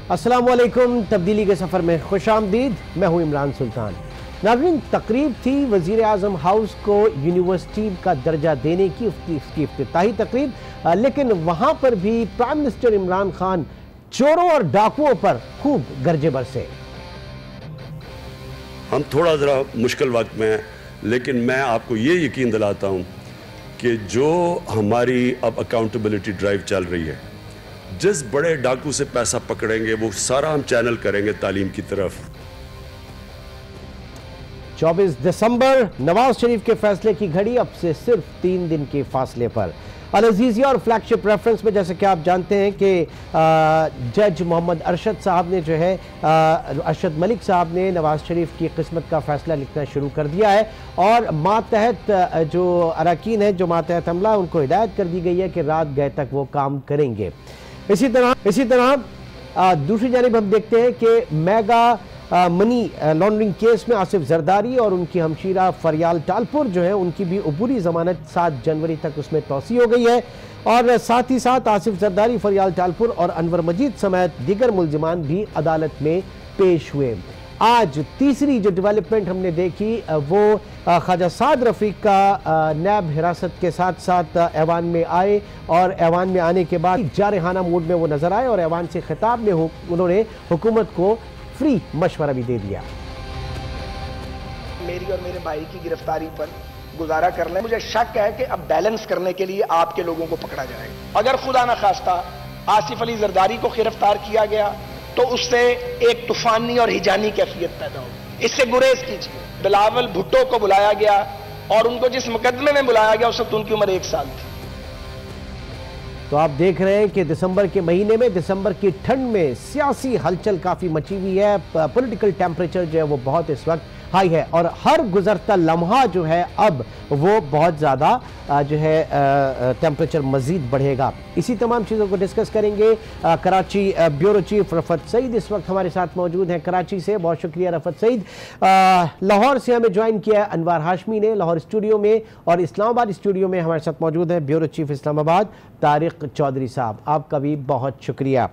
अस्सलामुअलैकुम, तब्दीली के सफ़र में खुशामदीद। मैं हूँ इमरान सुल्तान। नाज़रीन, तकरीब थी वज़ीर आज़म हाउस को यूनिवर्सिटी का दर्जा देने की, उसकी इफ्तिताही तकरीब, लेकिन वहाँ पर भी प्राइम मिनिस्टर इमरान खान चोरों और डाकुओं पर खूब गरजे बरसे। हम थोड़ा ज़रा मुश्किल वक्त में हैं, लेकिन मैं आपको ये यकीन दिलाता हूँ कि जो हमारी अब अकाउंटेबिलिटी ड्राइव चल रही है, जिस बड़े डाकू से पैसा पकड़ेंगे वो सारा हम चैनल करेंगे तालीम की तरफ। 24 दिसंबर नवाज शरीफ के फैसले की घड़ी अब से सिर्फ 3 दिन के फासले पर। अल अज़ीज़िया और फ्लैगशिप रेफरेंस में जैसे कि आप जानते हैं कि जज मोहम्मद अरशद साहब ने जो है अरशद मलिक साहब ने नवाज शरीफ की किस्मत का फैसला लिखना शुरू कर दिया है और मातहत जो अरकान है, जो मातहत हमला, उनको हिदायत कर दी गई है कि रात गए तक वो काम करेंगे। इसी तरह दूसरी जानिब हम देखते हैं कि मेगा मनी लॉन्ड्रिंग केस में आसिफ जरदारी और उनकी हमशीरा फरियाल टालपुर जो है, उनकी भी अबूरी जमानत 7 जनवरी तक उसमें तोसी हो गई है और साथ ही साथ आसिफ जरदारी, फरियाल टालपुर और अनवर मजीद समेत दीगर मुल्जिमान भी अदालत में पेश हुए। आज तीसरी जो डेवलपमेंट हमने देखी वो ख्वाजा साद रफ़ीक का नैब हिरासत के साथ साथ ऐवान में आए और ऐवान में आने के बाद जारहाना मूड में वो नजर आए और ऐवान से खिताब में उन्होंने हुकूमत को फ्री मशवरा भी दे दिया। मेरी और मेरे भाई की गिरफ्तारी पर गुजारा कर लें, मुझे शक है कि अब बैलेंस करने के लिए आपके लोगों को पकड़ा जाएगा। अगर खुदा न खास्ता आसिफ अली जरदारी को गिरफ्तार किया गया तो उससे एक तूफानी और हिजानी कैफियत पैदा होगी। इससे गुरेज कीजिए। बिलावल भुट्टो को बुलाया गया और उनको जिस मुकदमे में बुलाया गया उस वक्त उनकी उम्र 1 साल थी। तो आप देख रहे हैं कि दिसंबर के महीने में, दिसंबर की ठंड में सियासी हलचल काफ़ी मची हुई है। पॉलिटिकल टेम्परेचर जो है वो बहुत इस वक्त हाई है और हर गुजरता लम्हा जो है अब वो बहुत ज़्यादा जो है टेम्परेचर मज़ीद बढ़ेगा। इसी तमाम चीज़ों को डिस्कस करेंगे। कराची ब्यूरो चीफ रफ़त सईद इस वक्त हमारे साथ मौजूद हैं कराची से। बहुत शुक्रिया रफ़त सईद। लाहौर से हमें ज्वाइन किया है अनवार हाशमी ने लाहौर स्टूडियो में, और इस्लामाबाद स्टूडियो में हमारे साथ मौजूद हैं ब्यूरो चीफ इस्लामाबाद तारिक चौधरी साहब। आपका भी बहुत शुक्रिया।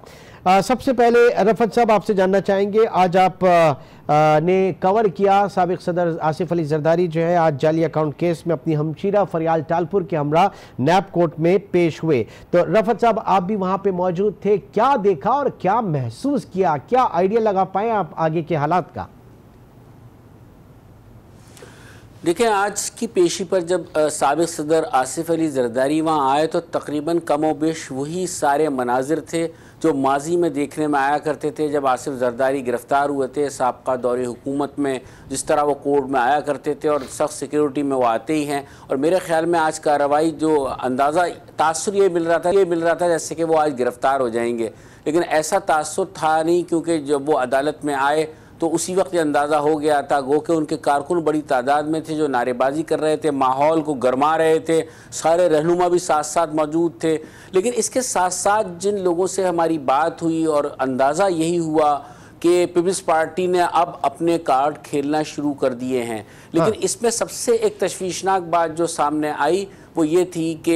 सबसे पहले रफ़त साहब आपसे जानना चाहेंगे, आज आप ने कवर किया साबिक सदर आसिफ अली जरदारी जो है आज जाली अकाउंट केस में अपनी हमशीरा फरियाल टालपुर के हमरा नैब कोर्ट में पेश हुए। तो रफ़त साहब, आप भी वहाँ पे मौजूद थे, क्या देखा और क्या महसूस किया, क्या आइडिया लगा पाए आप आगे के हालात का? देखें, आज की पेशी पर जब साबिक सदर आसिफ अली जरदारी वहाँ आए तो तकरीबन कमोबेश वही सारे मनाजिर थे जो माजी में देखने में आया करते थे जब आसिफ जरदारी गिरफ़्तार हुए थे साबका दौरे हुकूमत में। जिस तरह वो कोर्ट में आया करते थे और सख्त सिक्योरिटी में वो आते ही हैं, और मेरे ख्याल में आज कार्रवाई जो अंदाज़ा तासुर ये मिल रहा था जैसे कि वो आज गिरफ़्तार हो जाएंगे, लेकिन ऐसा तासुर था नहीं, क्योंकि जब वो अदालत में आए तो उसी वक्त ये अंदाज़ा हो गया था। गो के उनके कारकुन बड़ी तादाद में थे जो नारेबाजी कर रहे थे, माहौल को गरमा रहे थे, सारे रहनुमा भी साथ साथ मौजूद थे। लेकिन इसके साथ साथ जिन लोगों से हमारी बात हुई और अंदाज़ा यही हुआ कि पीपल्स पार्टी ने अब अपने कार्ड खेलना शुरू कर दिए हैं। लेकिन इसमें सबसे एक तशवीशनाक बात जो सामने आई वो ये थी कि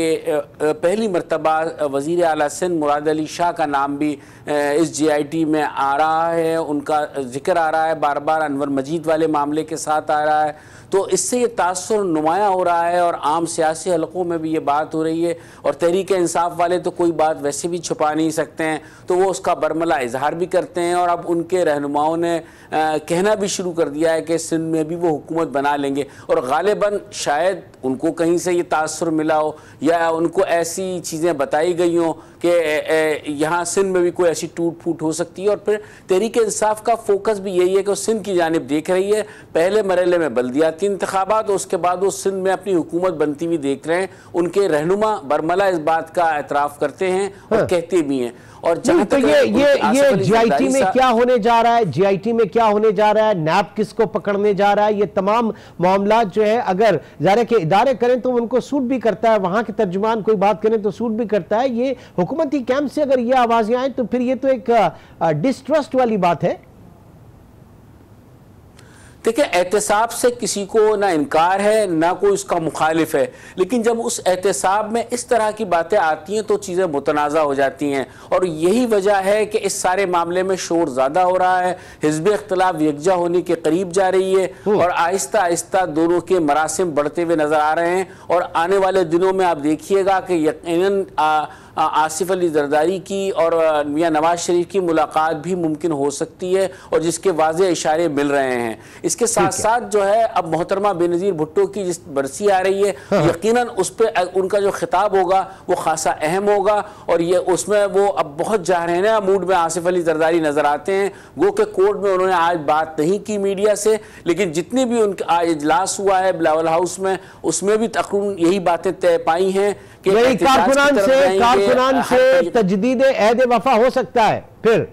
पहली मरतबा वज़ीर आला सिंध मुराद अली शाह का नाम भी इस GIT में आ रहा है, उनका जिक्र आ रहा है, बार बार अनवर मजीद वाले मामले के साथ आ रहा है। तो इससे ये तासुर नुमाया हो रहा है और आम सियासी हलकों में भी ये बात हो रही है, और तहरीक इंसाफ वाले तो कोई बात वैसे भी छुपा नहीं सकते हैं, तो वो उसका बरमला इजहार भी करते हैं। और अब उनके रहनुमाओं ने कहना भी शुरू कर दिया है कि सिंध में भी वो हुकूमत बना लेंगे, और गालिबन शायद उनको कहीं से ये तासुर मिला हो या उनको ऐसी चीज़ें बताई गई हों कि यहाँ सिंध में भी कोई ऐसी टूट फूट हो सकती है। और फिर तहरीक इंसाफ का फोकस भी यही है कि वो सिंध की जानिब देख रही है। पहले मरहले में बल्दियाती इंतखाबात, उसके बाद वो सिंध में अपनी हुकूमत बनती हुई देख रहे हैं। उनके रहनुमा बरमला इस बात का एतराफ़ करते हैं और कहते भी हैं। और तो ये GIT में क्या होने जा रहा है, GIT में क्या होने जा रहा है, नैब किसको पकड़ने जा रहा है, ये तमाम मामला जो है अगर ज़ाहिर के इदारे करें तो उनको सूट भी करता है, वहां के तर्जुमान कोई बात करें तो सूट भी करता है। ये हुकूमती कैंप से अगर ये आवाजें आए तो फिर ये तो एक डिस्ट्रस्ट वाली बात है। देखिए, एहतसाब से किसी को ना इनकार है ना कोई उसका मुखालिफ है, लेकिन जब उस एहतसाब में इस तरह की बातें आती हैं तो चीज़ें मुतनाज़ा हो जाती हैं। और यही वजह है कि इस सारे मामले में शोर ज़्यादा हो रहा है, हिज़्ब इख्तिलाफ यकजा होने के करीब जा रही है और आहिस्ता आहिस्ता दोनों के मरासिम बढ़ते हुए नज़र आ रहे हैं। और आने वाले दिनों में आप देखिएगा कि यकीनन आसिफ अली जरदारी की और मियां नवाज शरीफ की मुलाकात भी मुमकिन हो सकती है और जिसके वाज़े इशारे मिल रहे हैं। इसके साथ साथ जो है अब मोहतरमा बेनज़ीर भुट्टो की जिस बरसी आ रही है, यकीनन उस पर उनका जो खिताब होगा वो खासा अहम होगा और ये उसमें वो अब बहुत जाहराना मूड में आसिफ अली जरदारी नज़र आते हैं। गो के कोर्ट में उन्होंने आज बात नहीं की मीडिया से, लेकिन जितनी भी उनका आज इजलास हुआ है बिलावल हाउस में, उसमें भी तकरीबन यही बातें तय पाई हैं कि कारकुनान से तजदीद अहद वफा हो सकता है फिर।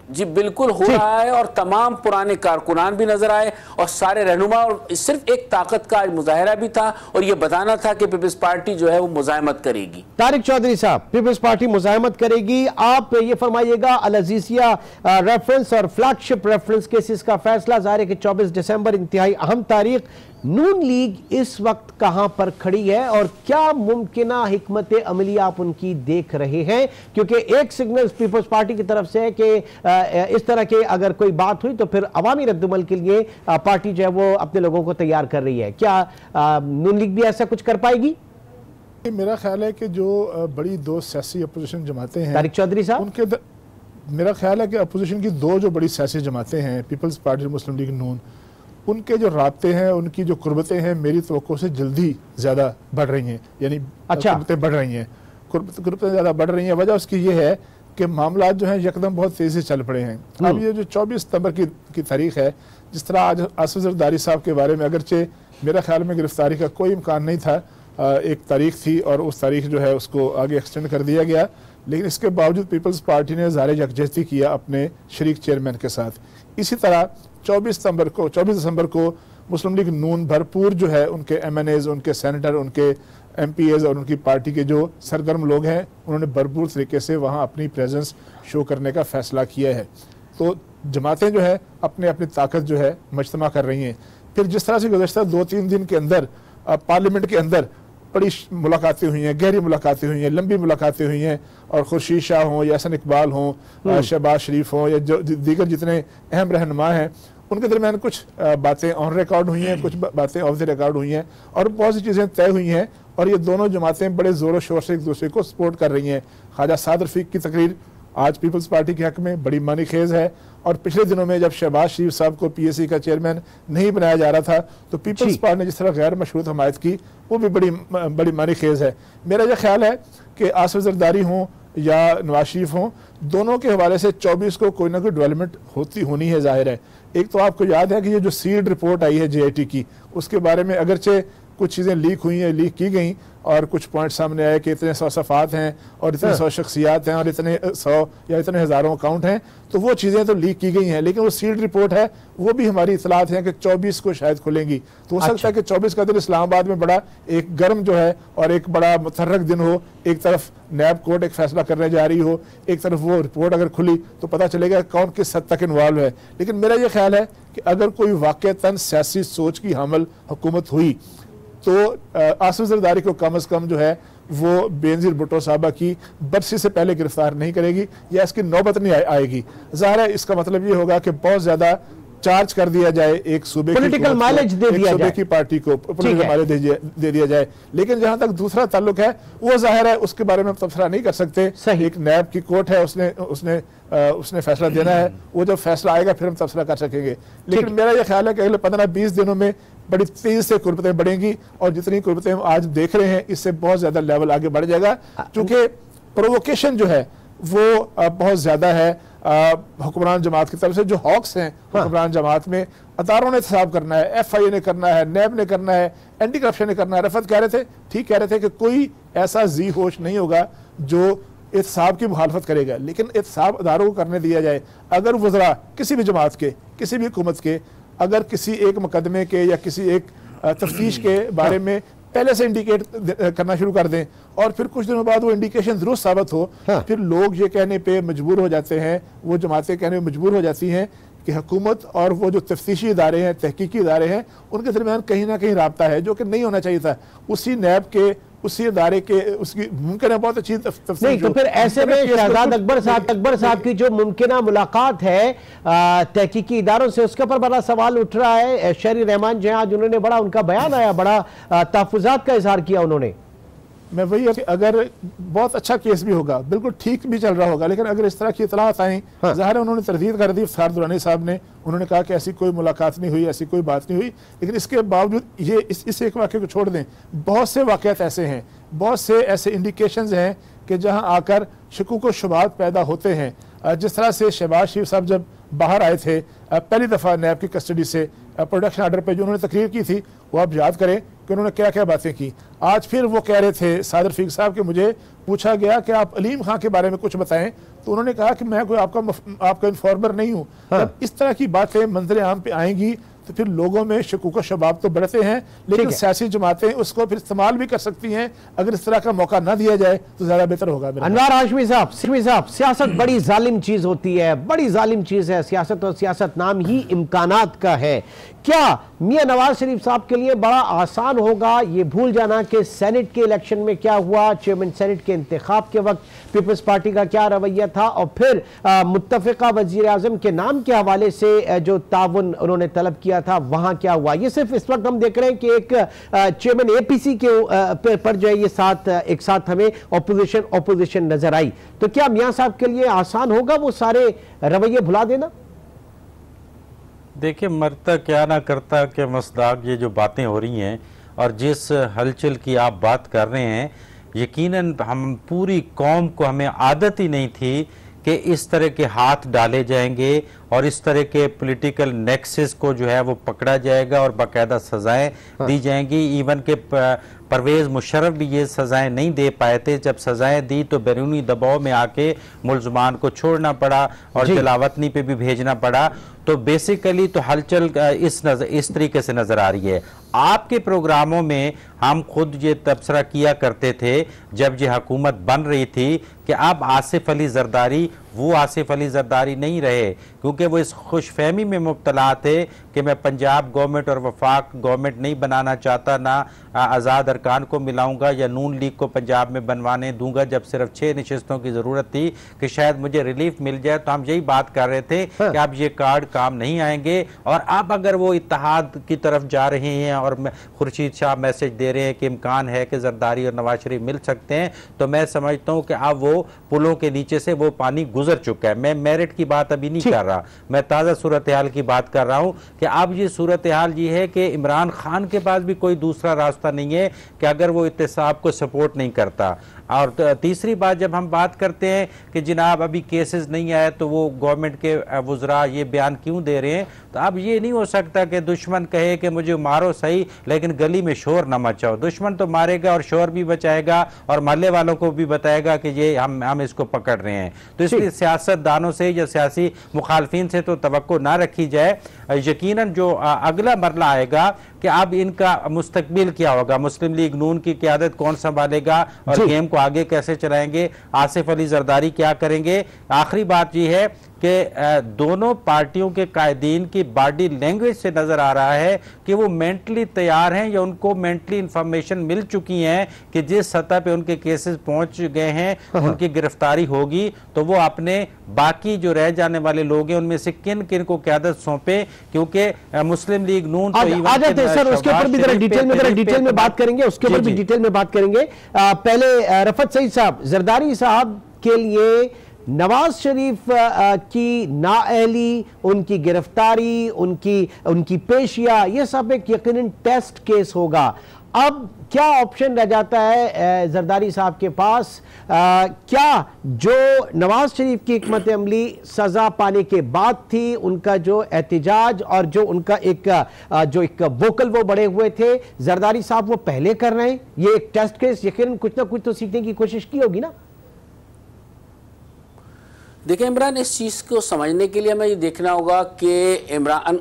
जी बिल्कुल हो रहा है और तमाम पुराने कारकुनान भी नजर आए और सारे रहनुमा, और सिर्फ एक ताकत का आज मुजाहरा भी था और यह बताना था कि पीपल्स पार्टी जो है वो मुजाहिमत करेगी। तारिक चौधरी साहब, पीपल्स पार्टी मुजाहिमत करेगी, आप ये फरमाइएगा अल अजीजिया रेफरेंस और फ्लैगशिप रेफरेंस केसेस का फैसला ज़ाहिर है कि 24 दिसंबर इंतहाई अहम तारीख। नून लीग इस वक्त कहां पर खड़ी है और क्या मुमकिना हिकमत अमली आप उनकी देख रहे हैं? क्योंकि एक सिग्नल पीपल्स पार्टी की तरफ से है कि इस तरह के अगर कोई बात हुई तो फिर अवामी रद्दुमल के लिए पार्टी जो है वो अपने लोगों को तैयार कर रही है। क्या नून लीग भी ऐसा कुछ कर पाएगी? मेरा ख्याल है कि जो बड़ी दो सियासी अपोजिशन जमातें हैं, तारिक चौधरी साहब, उनके मेरा ख्याल है कि अपोजिशन की दो जो बड़ी सियासी जमातें हैं, पीपल्स पार्टी, मुस्लिम लीग, नून, उनके जो राब्ते हैं, उनकी जो कुर्बतें हैं, मेरी तवक्को से जल्दी ज़्यादा बढ़ रही हैं। यानी कुर्बतें बढ़ रही हैं, कुर्बतें ज़्यादा बढ़ रही हैं। वजह उसकी ये है कि मामला जो हैं यकदम बहुत तेज़ी से चल पड़े हैं। अब ये जो 24 सितंबर की तारीख है, जिस तरह आज आसिफ जरदारी साहब के बारे में अगरचे मेरा ख्याल में गिरफ्तारी का कोई इम्कान नहीं था, एक तारीख थी और उस तारीख जो है उसको आगे एक्सटेंड कर दिया गया, लेकिन इसके बावजूद पीपल्स पार्टी ने ज़ाहिर यकजहती किया अपने शरीक चेयरमैन के साथ। इसी तरह 24 दिसंबर को मुस्लिम लीग नून भरपूर जो है उनके MNAs, उनके सेनेटर, उनके MPAs और उनकी पार्टी के जो सरगर्म लोग हैं, उन्होंने भरपूर तरीके से वहाँ अपनी प्रेजेंस शो करने का फैसला किया है। तो जमातें जो है अपने अपनी ताकत जो है मजतमा कर रही हैं। फिर जिस तरह से गुज़श्ता 2-3 दिन के अंदर पार्लियामेंट के अंदर बड़ी मुलाकातें हुई हैं, गहरी मुलाकातें हुई हैं, लंबी मुलाकातें हुई हैं, और खुर्शीद शाह हों या हसन इकबाल हों, शहबाज शरीफ हों या जो दीगर जितने अहम रहनुमा हैं, उनके दरमियान कुछ बातें ऑन रिकॉर्ड हुई हैं, कुछ बातें ऑफ द रिकॉर्ड हुई हैं और बहुत सी चीज़ें तय हुई हैं। और ये दोनों जमातें बड़े ज़ोर शोर से एक दूसरे को सपोर्ट कर रही हैं। ख्वाजा साद रफीक की तकरीर आज पीपल्स पार्टी के हक में बड़ी मानी खेज है, और पिछले दिनों में जब शहबाज शरीफ साहब को PAC का चेयरमैन नहीं बनाया जा रहा था तो पीपल्स पार्टी ने जिस तरह गैर मशरूत हमायत की, वो भी बड़ी मानी खेज है। मेरा यह ख्याल है कि आसिफ जरदारी हों या नवाज शरीफ हों, दोनों के हवाले से 24 को कोई ना कोई डेवलपमेंट होनी है, जाहिर है। एक तो आपको याद है कि ये जो सील्ड रिपोर्ट आई है JIT की, उसके बारे में अगरचे कुछ चीज़ें लीक हुई हैं, लीक की गई और कुछ पॉइंट सामने आए कि इतने 100 सफ़ात हैं और इतने 100 शख्सियात हैं और इतने 100 या इतने हज़ारों अकाउंट हैं, तो वो चीज़ें तो लीक की गई हैं, लेकिन वो सील्ड रिपोर्ट है, वो भी हमारी इतलात है कि 24 को शायद खुलेंगी। तो हो सकता है कि 24 का दिन इस्लामाबाद में बड़ा एक गर्म जो है और एक बड़ा मुतहर्रक दिन हो। एक तरफ नैब कोर्ट एक फैसला करने जा रही हो, एक तरफ वो रिपोर्ट अगर खुली तो पता चलेगा कौन किस हद तक इन्वॉल्व है। लेकिन मेरा ये ख्याल है कि अगर कोई वाक़तन सियासी सोच की हामिल हुकूमत हुई तो आसिफ जरदारी को कम से कम जो है वो बेनज़ीर भुट्टो साहबा की बरसी से पहले गिरफ्तार नहीं करेगी या इसकी नौबत नहीं आएगी। ज़ाहिर है इसका मतलब ये होगा कि बहुत ज़्यादा चार्ज कर दिया जाए एक सूबे पॉलिटिकल माइलेज दे दिया जाए, की पार्टी को पॉलिटिकल माइलेज दे दिया जाए। लेकिन जहां तक दूसरा ताल्लुक है वो जाहिर है उसके बारे में हम तबसरा नहीं कर सकते। एक नैब की कोर्ट है, उसने फैसला देना है, वो जब फैसला आएगा फिर हम तबसरा कर सकेंगे। लेकिन मेरा यह ख्याल है कि अगले 15-20 दिनों में बड़ी तेजी से कुर्बतें बढ़ेंगी और जितनी कुर्बतें हम आज देख रहे हैं इससे बहुत ज्यादा लेवल आगे बढ़ जाएगा, क्योंकि प्रोवोकेशन जो है वो बहुत ज्यादा है हुक्मरान जमात की तरफ से। जो हॉक्स हैं हुक्मरान जमात में, अदारों ने हिसाब करना है, FIA ने करना है, नैब ने करना है, एंटी करप्शन ने करना है। रफत कह रहे थे, ठीक कह रहे थे कि कोई ऐसा जी होश नहीं होगा जो एहतसाब की मुखालफत करेगा, लेकिन एहतसाब अदारों को करने दिया जाए। अगर वज़रा किसी भी जमात के, किसी भी हुकूमत के, अगर किसी एक मुकदमे के या किसी एक तफ्तीश के बारे में पहले से इंडिकेट करना शुरू कर दें और फिर कुछ दिनों बाद वो इंडिकेशन दुरुस्त साबित हो, फिर लोग ये कहने पे मजबूर हो जाते हैं, वो जमातें कहने पे मजबूर हो जाती हैं कि हुकूमत और वो जो तफ्तीशी इदारे हैं, तहकीकी इदारे हैं, उनके दरमियान कहीं ना कहीं राब्ता है, जो कि नहीं होना चाहिए था। उसी नैब के, उसी इदारे के, उसकी मुमकिन है बहुत अच्छी नहीं, तो फिर ऐसे में शहजाद अकबर साहब की जो मुमकिन मुलाकात है तहकीकी इदारों से, उसके ऊपर बड़ा सवाल उठ रहा है। शहरी रहमान जो है आज उन्होंने बड़ा, उनका बयान आया, बड़ा तहफ़्फ़ुज़ात का इजहार किया उन्होंने। मैं वही है कि अगर बहुत अच्छा केस भी होगा, बिल्कुल ठीक भी चल रहा होगा, लेकिन अगर इस तरह की इतलात आएँ, ज़ाहिर है उन्होंने तरदीद कर दी इफ्तिखार दुरानी साहब ने, उन्होंने कहा कि ऐसी कोई मुलाकात नहीं हुई, ऐसी कोई बात नहीं हुई। लेकिन इसके बावजूद ये इस एक वाक़े को छोड़ दें, बहुत से वाक़यात ऐसे हैं, बहुत से ऐसे इंडिकेशंस हैं कि जहां आकर शकूक व शुबात पैदा होते हैं। जिस तरह से शहबाज शरीफ साहब जब बाहर आए थे पहली दफ़ा नैब की कस्टडी से प्रोडक्शन आर्डर पे, जो उन्होंने तकरीर की थी, वो आप याद करें कि उन्होंने क्या क्या बातें की। आज फिर वो कह रहे थे सादर फीक साहब कि मुझे पूछा गया कि आप अलीम खां के बारे में कुछ बताएं, तो उन्होंने कहा कि मैं कोई आपका इन्फॉर्मर नहीं हूँ। जब इस तरह की बातें मंजर आम पे आएंगी तो फिर लोगों में शकूक शबाब तो बढ़ते हैं, लेकिन सियासी जमातें उसको फिर इस्तेमाल भी कर सकती हैं। अगर इस तरह का मौका ना दिया जाए तो ज्यादा बेहतर होगा। अनवार हाशमी साहब, सियासत बड़ी जालिम चीज होती है, बड़ी जालिम चीज है सियासत, और सियासत नाम ही इम्कानात का है। क्या मियां नवाज शरीफ साहब के लिए बड़ा आसान होगा ये भूल जाना कि सेनेट के इलेक्शन में क्या हुआ, चेयरमैन सेनेट के इंतखाब के वक्त पीपल्स पार्टी का क्या रवैया था, और फिर मुत्तफिका वजीर आजम के नाम के हवाले से जो ताउन उन्होंने तलब किया था, वहां क्या हुआ? ये सिर्फ इस वक्त हम देख रहे हैं कि एक चेयरमैन APC के पर जो है ये एक साथ हमें ऑपोजिशन नजर आई। तो क्या मियां साहब के लिए आसान होगा वो सारे रवैये भुला देना? देखिए, मरता क्या ना करता के मसदाक ये जो बातें हो रही हैं और जिस हलचल की आप बात कर रहे हैं, यकीनन हम पूरी कौम को, हमें आदत ही नहीं थी कि इस तरह के हाथ डाले जाएंगे और इस तरह के पॉलिटिकल नेक्सेस को जो है वो पकड़ा जाएगा और बाकायदा सजाएं दी जाएंगी। इवन के परवेज़ मुशर्रफ भी ये सजाएं नहीं दे पाए थे। जब सजाएं दी तो बैरूनी दबाव में आके मुलजमान को छोड़ना पड़ा और जलावतनी पे भी भेजना पड़ा। तो बेसिकली तो हलचल इस तरीके से नज़र आ रही है। आपके प्रोग्रामों में हम खुद ये तबसरा किया करते थे जब ये हुकूमत बन रही थी कि अब आसिफ अली जरदारी वो आसिफ अली जरदारी नहीं रहे, क्योंकि वो इस खुशफहमी में मुब्तला थे कि मैं पंजाब गवर्नमेंट और वफाक गवर्नमेंट नहीं बनाना चाहता, ना आज़ाद अरकान को मिलाऊंगा या नून लीग को पंजाब में बनवाने दूंगा, जब सिर्फ 6 नशिस्तों की ज़रूरत थी कि शायद मुझे रिलीफ मिल जाए। तो हम यही बात कर रहे थे कि अब ये कार्ड काम नहीं आएंगे, और अब अगर वो इत्तेहाद की तरफ जा रहे हैं और खुर्शीद शाह मैसेज दे रहे हैं कि इम्कान है कि जरदारी और नवाज शरीफ मिल सकते हैं, तो मैं समझता हूँ कि अब वो पुलों के नीचे से वो पानी गुजर चुका है। मैं मेरिट की बात अभी नहीं कर रहा, मैं ताज़ा सूरत हाल की बात कर रहा हूँ कि अब ये सूरत हाल ये है कि इमरान खान के पास भी कोई दूसरा रास्ता नहीं है कि अगर वो इत्तेसाब को सपोर्ट नहीं करता। और तीसरी बात, जब हम बात करते हैं कि जनाब अभी केसेस नहीं आए तो वो गवर्नमेंट के वज़रा ये बयान क्यों दे रहे हैं, तो अब ये नहीं हो सकता कि दुश्मन कहे कि मुझे मारो सही लेकिन गली में शोर न मचाओ। दुश्मन तो मारेगा और शोर भी बचाएगा और मोहल्ले वालों को भी बताएगा कि ये हम इसको पकड़ रहे हैं। तो इसलिए सियासतदानों से या सियासी मुखालफिन से तो तवक्को ना रखी जाए। यकीनन जो अगला मरला आएगा कि अब इनका मुस्तकबिल क्या होगा, मुस्लिम लीग नून की क़यादत कौन संभालेगा और गेम को आगे कैसे चलाएंगे, आसिफ अली जरदारी क्या करेंगे। आखिरी बात यह है कि दोनों पार्टियों के कायदीन की बॉडी लैंग्वेज से नज़र आ रहा है कि वो मेंटली तैयार हैं या उनको मेंटली इंफॉर्मेशन मिल चुकी हैं कि जिस सतह पे उनके केसेस पहुंच गए हैं उनकी गिरफ्तारी होगी, तो वो अपने बाकी जो रह जाने वाले लोग हैं उनमें से किन किन को क़यादत सौंपे, क्योंकि मुस्लिम लीग नून सर उसके ऊपर भी डिटेल में बात करेंगे, उसके ऊपर भी डिटेल में बात करेंगे। पहले रफत सईद साहब, जरदारी साहब के लिए नवाज शरीफ की नाअहली, उनकी गिरफ्तारी, उनकी पेशिया, ये सब एक यकीनन टेस्ट केस होगा। अब क्या ऑप्शन रह जाता है जरदारी साहब के पास? क्या जो नवाज शरीफ की हिकमत अमली सजा पाने के बाद थी, उनका जो एहतिजाज और जो उनका एक वोकल वो बड़े हुए थे, जरदारी साहब वो पहले कर रहे हैं? ये एक टेस्ट केस यकीनन कुछ ना कुछ तो सीखने की कोशिश की होगी ना। देखिए इमरान, इस चीज़ को समझने के लिए हमें ये देखना होगा कि इमरान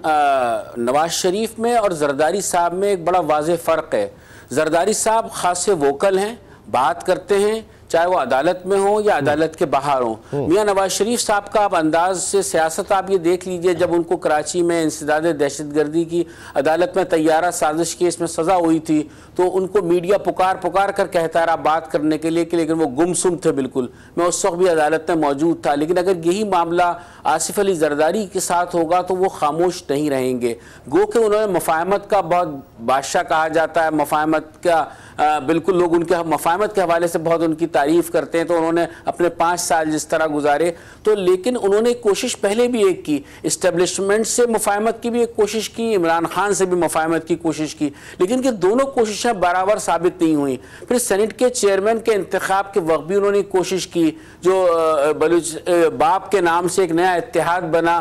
नवाज शरीफ में और जरदारी साहब में एक बड़ा वाज़ेह फ़र्क है। जरदारी साहब खासे वोकल हैं, बात करते हैं, चाहे वो अदालत में हो या अदालत के बाहर हो। मियां नवाज शरीफ साहब का आप अंदाज से सियासत आप ये देख लीजिए, जब उनको कराची में इंसदाद दहशतगर्दी की अदालत में तैयारा साजिश केस में सज़ा हुई थी तो उनको मीडिया पुकार कर कहता रहा बात करने के लिए कि लेकिन वो गुमसुम थे बिल्कुल। मैं उस वक्त भी अदालत में मौजूद था। लेकिन अगर यही मामला आसिफ अली जरदारी के साथ होगा तो वो खामोश नहीं रहेंगे। गो कि उन्होंने मफाहमत का बहुत बादशाह कहा जाता है, मफाहमत का बिल्कुल लोग उनके मफाहमत के हवाले से बहुत उनकी तारीफ करते हैं। तो उन्होंने अपने 5 साल जिस तरह गुजारे तो, लेकिन उन्होंने कोशिश पहले भी एक की, इस्टेब्लिशमेंट से मुफाहमत की भी एक कोशिश की, इमरान खान से भी मुफाहमत की कोशिश की, लेकिन कि दोनों कोशिशें बराबर साबित नहीं हुई। फिर सेनेट के चेयरमैन के इंतखाब के वक्त भी उन्होंने कोशिश की, जो बलूच बाप के नाम से एक नया इत्तेहाद बना,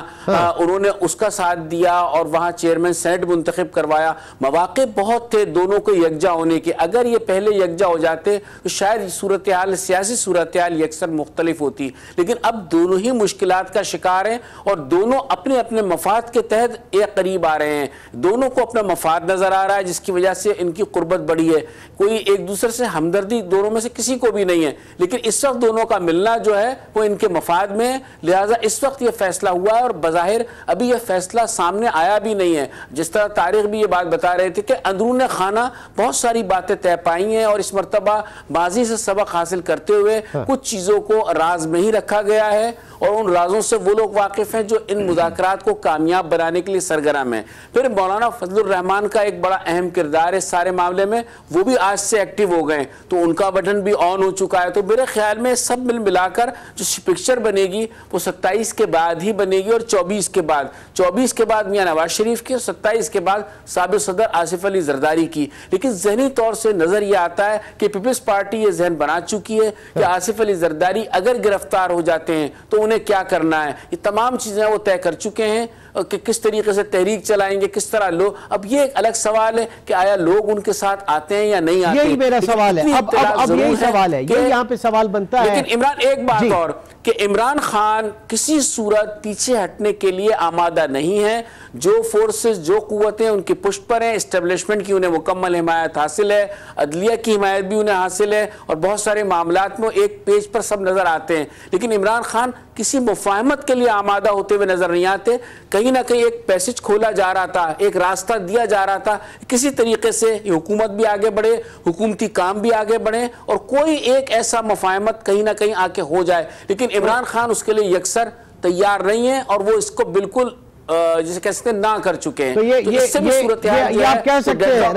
उन्होंने उसका साथ दिया और वहाँ चेयरमैन सेनेट मुंतखब करवाया। मौके बहुत थे दोनों को यकजा होने के। अगर ये पहले यकजा हो जाते तो शायद सूरत हाल, सियासी सूरत हाल यकसर मुख्तलिफ होती, लेकिन अब दोनों ही मुश्किलात का शिकार हैं और दोनों अपने अपने मफाद के तहत एक करीब आ रहे हैं। दोनों को अपना मफाद नजर आ रहा है जिसकी वजह से इनकी कुर्बत बढ़ी है। कोई एक दूसरे से हमदर्दी दोनों में से किसी को भी नहीं है, लेकिन इस वक्त दोनों का मिलना जो है वो इनके मफाद में है। लिहाजा इस वक्त ये फैसला हुआ है और बज़ाहिर अभी यह फैसला सामने आया भी नहीं है। जिस तरह तारीख भी ये बात बता रहे थे कि अंदरून खाना बहुत सारी बातें तय पाई हैं और इस मरतबा माजी से सबक हासिल करते हुए कुछ चीज़ों को राज में ही रखा गया है और उन राजों से वो लोग वाकिफ हैं जो इन मुज़ाकरात को कामयाब बनाने के लिए सरगर्म है। फिर मौलाना फजलुर रहमान का एक बड़ा अहम किरदार है इस सारे मामले में, वो भी आज से एक्टिव हो गए तो उनका बटन भी ऑन हो चुका है। तो मेरे ख्याल में सब मिलाकर जो पिक्चर बनेगी वो 27 के बाद ही बनेगी और 24 के बाद, 24 के बाद मियां नवाज शरीफ की और 27 के बाद साबिक़ सदर आसिफ अली जरदारी की। लेकिन जहनी तौर से नजर ये आता है कि पीपल्स पार्टी ये जहन बना चुकी है कि आसिफ अली जरदारी अगर गिरफ्तार हो जाते हैं तो उन्हें क्या करना है। ये तमाम चीजें वो तय कर चुके हैं कि किस तरीके से तहरीक चलाएंगे, किस तरह लोग। अब ये एक अलग सवाल है कि आया लोग उनके साथ आते हैं या नहीं आते। यही मेरा सवाल है। अब यही सवाल है, ये यहाँ पे सवाल बनता है। लेकिन इमरान, एक बात और कि इमरान खान किसी सूरत पीछे हटने के लिए आमादा नहीं है। जो फोर्सेस, जो कुव्वतें उनकी पुष्ट पर हैं, एस्टेब्लिशमेंट की उन्हें मुकम्मल हिमायत हासिल है, अदलिया की हिमायत भी उन्हें हासिल है और बहुत सारे मामलात में एक पेज पर सब नजर आते हैं। लेकिन इमरान खान किसी मुफाहमत के लिए आमादा होते हुए नजर नहीं आते। कहीं ना कहीं एक पैसेज खोला जा रहा था, एक रास्ता दिया जा रहा था, किसी तरीके से हुकूमत भी आगे बढ़े, हुकूमती काम भी आगे बढ़े और कोई एक ऐसा मुफाहमत कहीं ना कहीं आके हो जाए। लेकिन इमरान खान उसके लिए यकसर तैयार नहीं है और वो इसको बिल्कुल जिसे कह सकते हैं ना कर चुके हैं। तो ये आप कह सकते हैं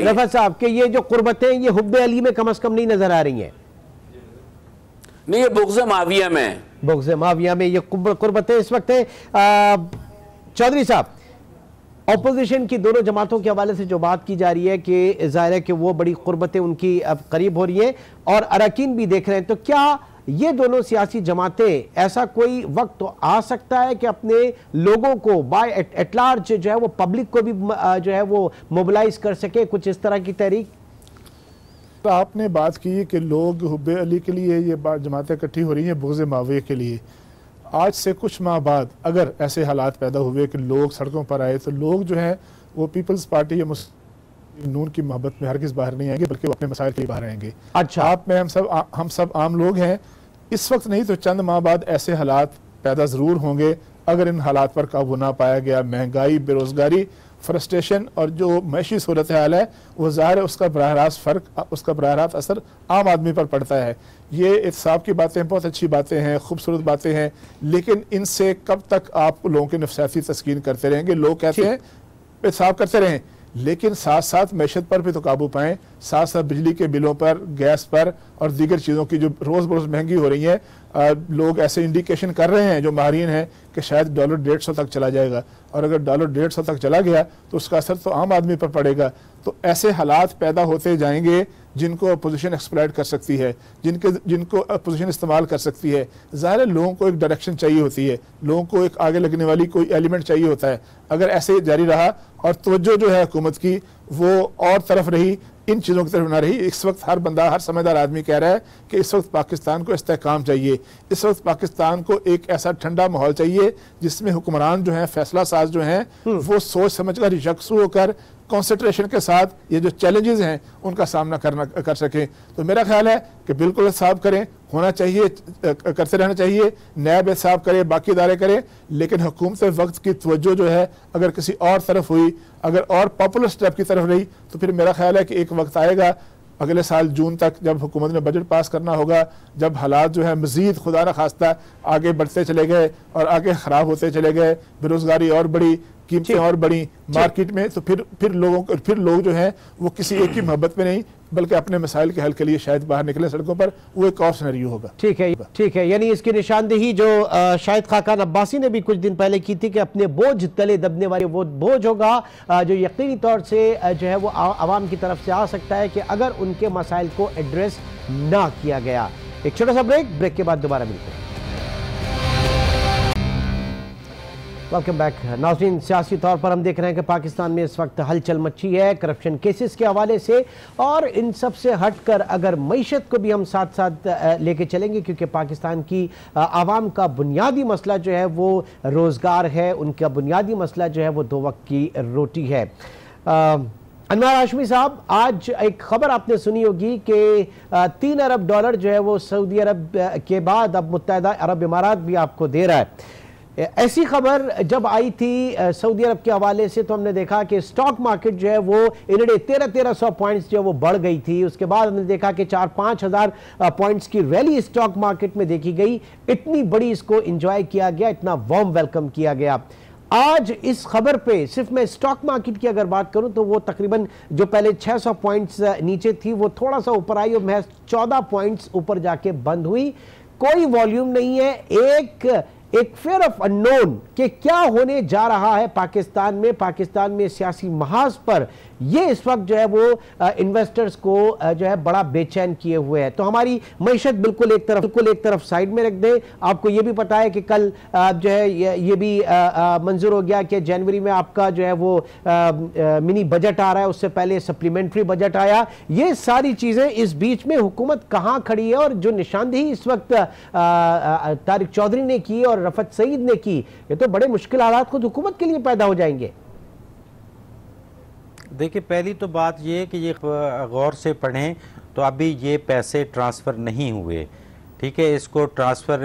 रफत साहब कि ये जो कुर्बतें ये हुब्बे अली में कम से कम नहीं नजर आ रही हैं। नहीं, ये बुग़्ज़ माविया में, बुग़्ज़ माविया में ये कुर्बतें इस वक्त है। चौधरी साहब, ऑपोजिशन की दोनों जमातों के हवाले से जो बात की जा रही है कि जाहिर है कि वो बड़ी कुर्बतें उनकी अब करीब हो रही हैं और अरकान भी देख रहे हैं, तो क्या ये दोनों सियासी जमातें, ऐसा कोई वक्त तो आ सकता है कि अपने लोगों को बाय एट लार्ज जो है वो पब्लिक को भी जो है वो मोबिलाइज कर सके, कुछ इस तरह की तहरीक? तो आपने बात की कि लोग हुब्बे अली के लिए ये बात जमातें इकट्ठी हो रही हैं बुग़्ज़ माविया के लिए। आज से कुछ माह बाद अगर ऐसे हालात पैदा हुए कि लोग सड़कों पर आए तो लोग जो हैं वो पीपल्स पार्टी या मुस्लिम नून की मोहब्बत में हरगिज़ बाहर नहीं आएंगे बल्कि वो अपने मसाइल के लिए बाहर आएंगे। अच्छा, आप में हम सब आम लोग हैं। इस वक्त नहीं तो चंद माह बाद ऐसे हालात पैदा ज़रूर होंगे अगर इन हालात पर काबू ना पाया गया। महंगाई, बेरोज़गारी, फ्रस्ट्रेशन और जो मैशी सूरत हाल है वो ज़ाहिर है उसका बराह रास्त असर आम आदमी पर पड़ता है। ये इत्साब की बातें बहुत अच्छी बातें हैं, खूबसूरत बातें हैं, लेकिन इनसे कब तक आप लोगों की नफसियाती तस्कीन करते रहेंगे? लोग कहते हैं इत्साब करते रहें, लेकिन साथ साथ मैशत पर भी तो काबू पाएं, साथ साथ बिजली के बिलों पर, गैस पर और दीगर चीज़ों की जो रोज़ बरोज़ महंगी हो रही हैं। लोग ऐसे इंडिकेशन कर रहे हैं जो माहिरीन हैं कि शायद $150 तक चला जाएगा और अगर $150 तक चला गया तो उसका असर तो आम आदमी पर पड़ेगा। तो ऐसे हालात पैदा होते जाएंगे जिनको अपोजिशन एक्सप्लॉइट कर सकती है, जिनको अपोजिशन इस्तेमाल कर सकती है। ज़ाहिर है लोगों को एक डायरेक्शन चाहिए होती है, लोगों को एक आगे लगने वाली कोई एलिमेंट चाहिए होता है। अगर ऐसे जारी रहा और तवज्जो जो है हुकूमत की वो और तरफ रही, इन चीज़ों की तरफ ना रही। इस वक्त हर बंदा, हर समझदार आदमी कह रहा है कि इस वक्त पाकिस्तान को इस्तेहकाम चाहिए, इस वक्त पाकिस्तान को एक ऐसा ठंडा माहौल चाहिए जिसमें हुक्मरान जो हैं, फैसला साज जो हैं, वो सोच समझ कर, यकसू होकर कॉन्सेंट्रेशन के साथ ये जो चैलेंजेस हैं उनका सामना कर सकें। तो मेरा ख्याल है कि बिल्कुल एहसाब करें, होना चाहिए, करते रहना चाहिए, नैब एहसाब करे, बाकी इदारे करें, लेकिन हुकूमत वक्त की तवज्जो जो है अगर किसी और तरफ हुई, अगर और पॉपुलर स्टेप की तरफ रही, तो फिर मेरा ख्याल है कि एक वक्त आएगा अगले साल जून तक जब हुकूमत ने बजट पास करना होगा, जब हालात जो है मजीद खुदा न खास्ता आगे बढ़ते चले गए और आगे ख़राब होते चले गए, बेरोज़गारी और बढ़ी, कीमतें और बढ़ी मार्केट में, तो फिर लोग जो हैं वो किसी एक की मोहब्बत में नहीं बल्कि अपने मसाइल के हल के लिए शायद बाहर निकले सड़कों पर, वो एक और सिनेरियो होगा। ठीक है, यानी इसकी निशानदेही जो शाहिद खाकान अब्बासी ने भी कुछ दिन पहले की थी कि अपने बोझ तले दबने वाले वो बोझ होगा जो यकीनी तौर से जो है वो आवाम की तरफ से आ सकता है कि अगर उनके मसाइल को एड्रेस ना किया गया। एक छोटा सा ब्रेक के बाद दोबारा मिलते हैं। वेलकम बैक नाज़रीन। सियासी तौर पर हम देख रहे हैं कि पाकिस्तान में इस वक्त हलचल मची है करप्शन केसेस के हवाले से, और इन सब से हटकर अगर मईशत को भी हम साथ साथ लेके चलेंगे, क्योंकि पाकिस्तान की आवाम का बुनियादी मसला जो है वो रोज़गार है, उनका बुनियादी मसला जो है वो दो वक्त की रोटी है। अनवर हाशमी साहब, आज एक खबर आपने सुनी होगी कि $3 अरब जो है वो सऊदी अरब के बाद अब मुत्तहिदा अरब इमारात भी आपको दे रहा है। ऐसी खबर जब आई थी सऊदी अरब के हवाले से तो हमने देखा कि स्टॉक मार्केट जो है वो इन 1300 पॉइंट्स जो वो बढ़ गई थी। उसके बाद हमने देखा कि 4-5 हज़ार पॉइंट्स की रैली स्टॉक मार्केट में देखी गई। इतनी बड़ी इसको एंजॉय किया गया, इतना वार्म वेलकम किया गया। आज इस खबर पे सिर्फ मैं स्टॉक मार्केट की अगर बात करूं तो वो तकरीबन जो पहले 600 पॉइंट्स नीचे थी वो थोड़ा सा ऊपर आई और महज 14 पॉइंट्स ऊपर जाके बंद हुई। कोई वॉल्यूम नहीं है, एक फेयर ऑफ अननोन कि क्या होने जा रहा है पाकिस्तान में सियासी महाज पर, ये इस वक्त जो है वो इन्वेस्टर्स को जो है बड़ा बेचैन किए हुए है। तो हमारी मईशत बिल्कुल एक तरफ साइड में रख दें। आपको ये भी पता है कि कल जो है ये भी मंजूर हो गया कि जनवरी में आपका जो है वो मिनी बजट आ रहा है, उससे पहले सप्लीमेंट्री बजट आया। ये सारी चीजें, इस बीच में हुकूमत कहां खड़ी है और जो निशानदेही इस वक्त तारिक चौधरी ने की और रफत सईद ने की, ये तो बड़े मुश्किल हालात खुद हुकूमत के लिए पैदा हो जाएंगे। देखिए, पहली तो बात ये है कि ये गौर से पढ़ें तो अभी ये पैसे ट्रांसफ़र नहीं हुए, ठीक है, इसको ट्रांसफ़र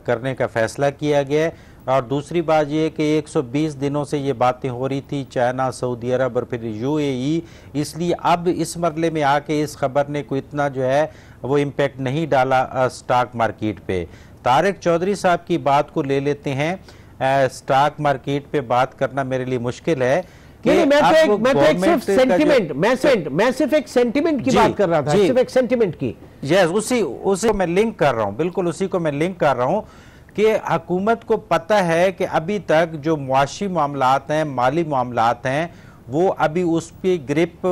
करने का फ़ैसला किया गया है। और दूसरी बात ये है कि 120 दिनों से ये बातें हो रही थी, चाइना, सऊदी अरब और फिर UAE, इसलिए अब इस मरले में आके इस खबर ने कोई इतना जो है वो इम्पेक्ट नहीं डाला स्टॉक मार्केट पे। तारिक चौधरी साहब की बात को ले लेते हैं। स्टॉक मार्केट पे बात करना मेरे लिए मुश्किल है कि मैं सिर्फ एक सेंटिमेंट की बात कर रहा था, सिर्फ एक सेंटिमेंट की। यस, उसी को मैं लिंक कर रहा हूँ, बिल्कुल उसी को मैं लिंक कर रहा हूँ कि हुकूमत को पता है कि अभी तक जो मुआशी मामलात हैं, माली मामलात हैं, वो अभी उस पर ग्रिप